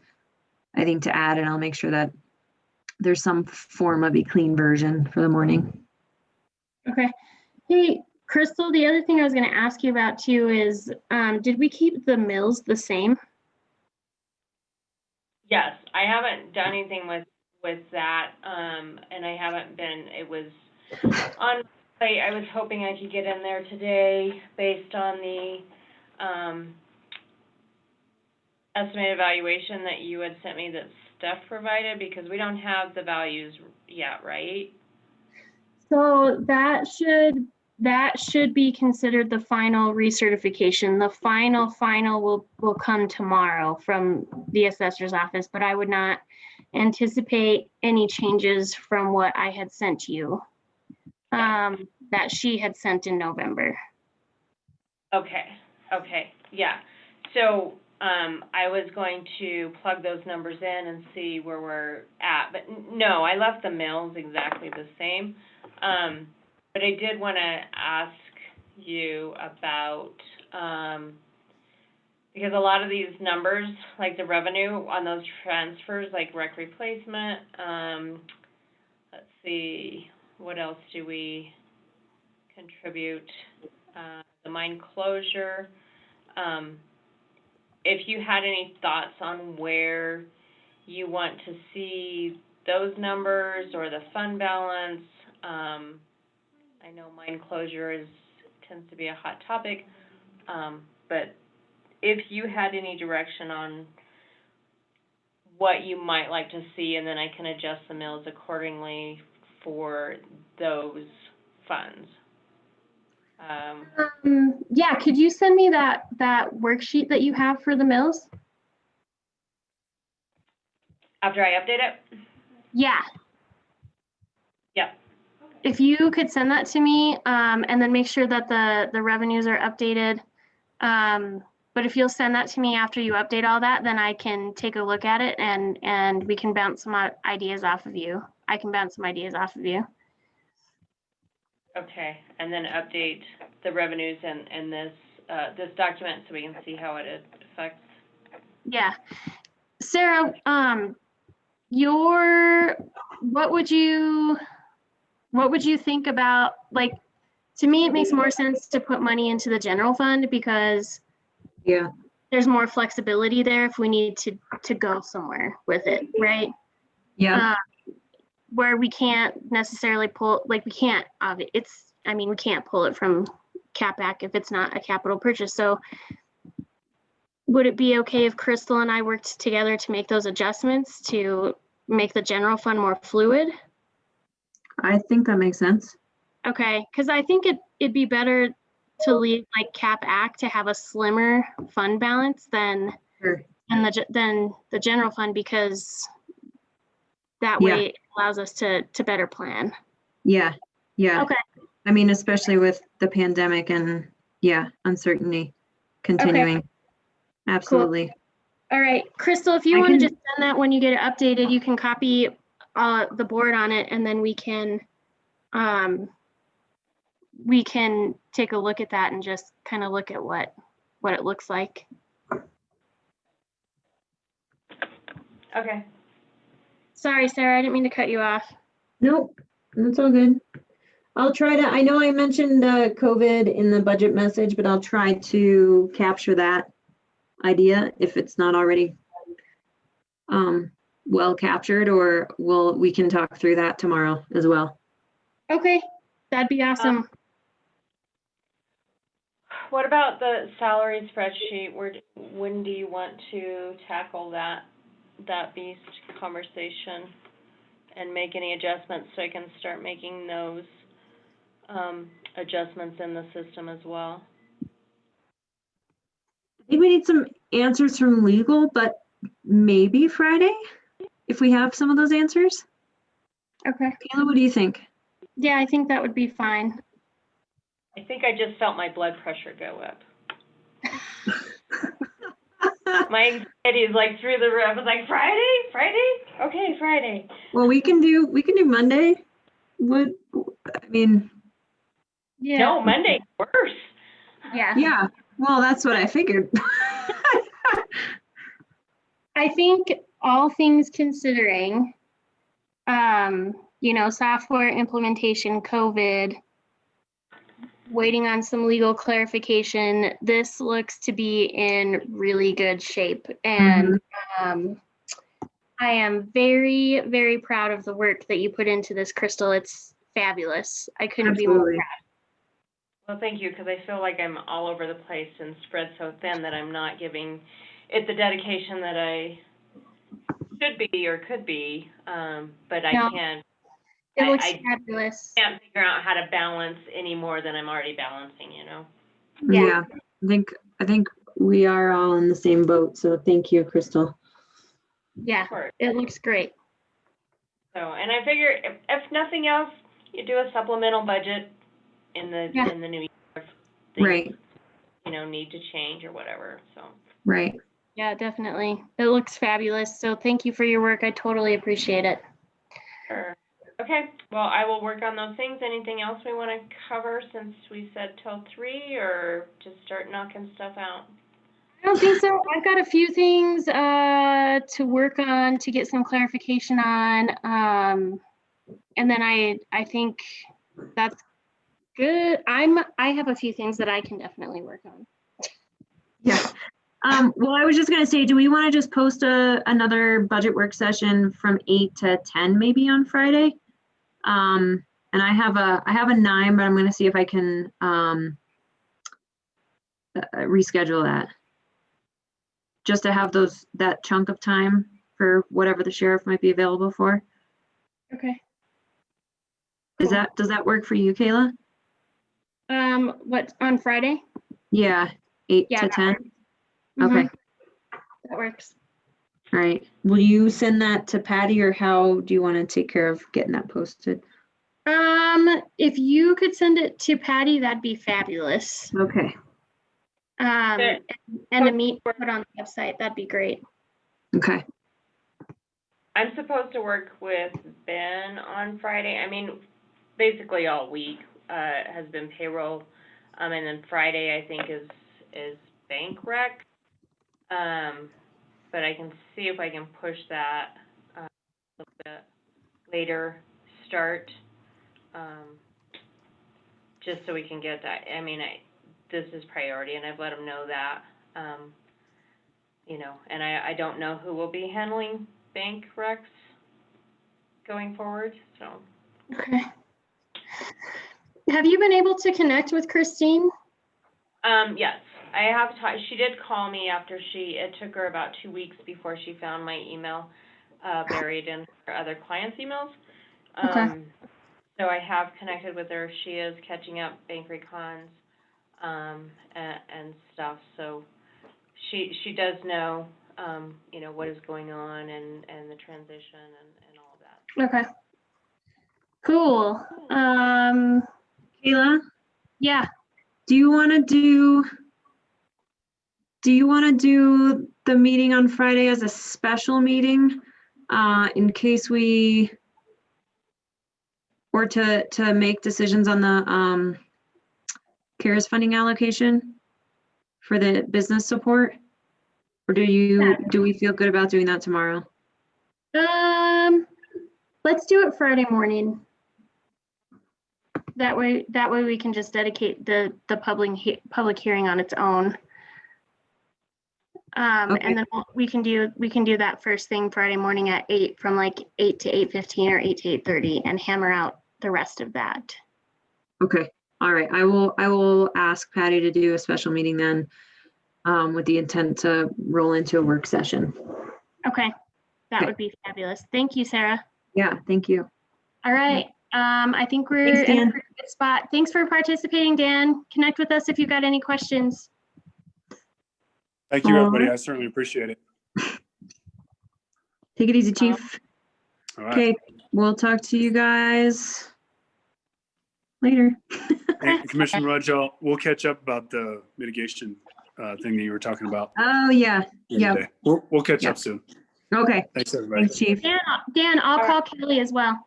I think to add, and I'll make sure that there's some form of a clean version for the morning.
Okay. Hey, Crystal, the other thing I was going to ask you about too is, did we keep the mills the same?
Yes, I haven't done anything with that, and I haven't been, it was on, I was hoping I could get in there today based on the, estimated valuation that you had sent me that Steph provided, because we don't have the values yet, right?
So that should be considered the final recertification. The final will come tomorrow from the assessor's office, but I would not anticipate any changes from what I had sent you, that she had sent in November.
Okay, yeah. So, I was going to plug those numbers in and see where we're at, but no, I left the mills exactly the same. But I did want to ask you about, because a lot of these numbers, like the revenue on those transfers, like rec replacement, let's see, what else do we contribute? The mine closure. If you had any thoughts on where you want to see those numbers or the fund balance, I know mine closure tends to be a hot topic, but if you had any direction on what you might like to see, and then I can adjust the mills accordingly for those funds.
Yeah, could you send me that worksheet that you have for the mills?
After I update it?
Yeah.
Yep.
If you could send that to me, and then make sure that the revenues are updated. But if you'll send that to me after you update all that, then I can take a look at it and we can bounce some ideas off of you. I can bounce some ideas off of you.
Okay, and then update the revenues and this document so we can see how it affects.
Yeah. Sarah, what would you think about, like, to me, it makes more sense to put money into the general fund because
Yeah,
there's more flexibility there if we need to go somewhere with it, right?
yeah,
Where we can't necessarily pull, like, we can't, we can't pull it from CapAc if it's not a capital purchase. So would it be okay if Crystal and I worked together to make those adjustments to make the general fund more fluid?
I think that makes sense.
Okay, because I think it'd be better to leave like CapAc to have a slimmer fund balance than
Sure.
than the general fund, because that
Yeah.
way it allows us to better plan.
Yeah, yeah.
Okay.
I mean, especially with the pandemic and, yeah, uncertainty continuing. Absolutely.
All right, Crystal, if you
I
want to
can-
just send that when you get it updated, you can copy the board on it, and then we can take a look at that and just kind of look at what it looks like.
Okay.
Sorry, Sarah, I didn't mean to cut you off.
Nope, that's all good. I'll try to, I know I mentioned COVID in the budget message, but I'll try to capture that idea if it's not already well captured, or we can talk through that tomorrow as well.
Okay, that'd be awesome.
What about the salary spreadsheet? When do you want to tackle that beast conversation and make any adjustments so I can start making those adjustments in the system as well?
I think we need some answers from legal, but maybe Friday, if we have some of those answers.
Okay.
Kayla, what do you think?
Yeah, I think that would be fine.
I think I just felt my blood pressure go up. My anxiety is like through the roof. I was like, Friday? Okay, Friday.
Well, we can do Monday. What, I mean,
Yeah.
No, Monday's worse.
Yeah.
yeah, well, that's what I figured.
I think all things considering, software implementation, COVID, waiting on some legal clarification, this looks to be in really good shape. And I am very, very proud of the work that you put into this, Crystal. It's fabulous. I couldn't be more
Absolutely.
proud.
Well, thank you, because I feel like I'm all over the place and spread so thin that I'm not giving it the dedication that I should be or could be, but I
No,
can't.
It looks
I
fabulous.
can't figure out how to balance any more than I'm already balancing,
Yeah, I think we are all in the same boat. So thank you, Crystal.
Yeah, it looks great.
So, and I figure if nothing else, you do a supplemental budget in the new year if things,
Right.
need to change or whatever. So.
Right.
Yeah, definitely. It looks fabulous. So thank you for your work. I totally appreciate it.
Sure. Okay. Well, I will work on those things. Anything else we want to cover since we said till 3, or just start knocking stuff out?
I don't think so. I've got a few things to work on to get some clarification on. And then I think that's good. I have a few things that I can definitely work on.
Yeah. Well, I was just going to say, do we want to just post another budget work session from 8 to 10 maybe on Friday? And I have a 9, but I'm going to see if I can reschedule that. Just to have that chunk of time for whatever the sheriff might be available for.
Okay.
Does that work for you, Kayla?
What, on Friday?
Yeah, 8
Yeah,
to
that
10.
works. Mhm.
Okay.
That works.
All right. Will you send that to Patty, or how do you want to take care of getting that posted?
If you could send it to Patty, that'd be fabulous.
Okay.
And the meet put on the website, that'd be great.
Okay.
I'm supposed to work with Ben on Friday. I mean, basically all week has been payroll, and then Friday I think is bank rec. But I can see if I can push that little bit later start, just so we can get that. I mean, this is priority, and I've let them know that. You know, and I don't know who will be handling bank recs going forward, so.
Okay. Have you been able to connect with Christine?
Yes, I have she did call me after it took her about 2 weeks before she found my email, buried in her other clients' emails.
Okay.
So I have connected with her. She is catching up bank recons, and stuff, so she does know, you know, what is going on and the transition and all of that.
Okay. Cool.
Kayla,
Yeah.
do you want to do the meeting on Friday as a special meeting, in case we, or to make decisions on the, CARES funding allocation for the business support? Or do we feel good about doing that tomorrow?
Let's do it Friday morning. That way we can just dedicate the public hearing on its own.
Okay.
And then we can do that first thing Friday morning at 8, from like 8 to 8:15 or 8 to 8:30, and hammer out the rest of that.
Okay, all right. I will ask Patty to do a special meeting then, with the intent to roll into a work session.
Okay, that
Okay.
would be fabulous. Thank you, Sarah.
Yeah, thank you.
All right. I think we're
Thanks,
in a
Dan.
pretty good spot. Thanks for participating, Dan. Connect with us if you've got any questions.
Thank you, everybody.
Alright.
I certainly appreciate it.
Take it easy, Chief.
All right.
Okay, we'll talk to you guys later.
Hey, Commissioner Rajal, we'll catch up about the mitigation thing that you were talking about.
Oh, yeah,
the other
yeah.
day. We'll catch
Yeah.
up soon.
Okay,
Thanks, everybody.
thanks, Chief.
Dan, I'll call Kelly as well.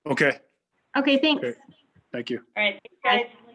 Okay,
Okay, thanks.
Okay. Thank you.
All right, thanks, guys.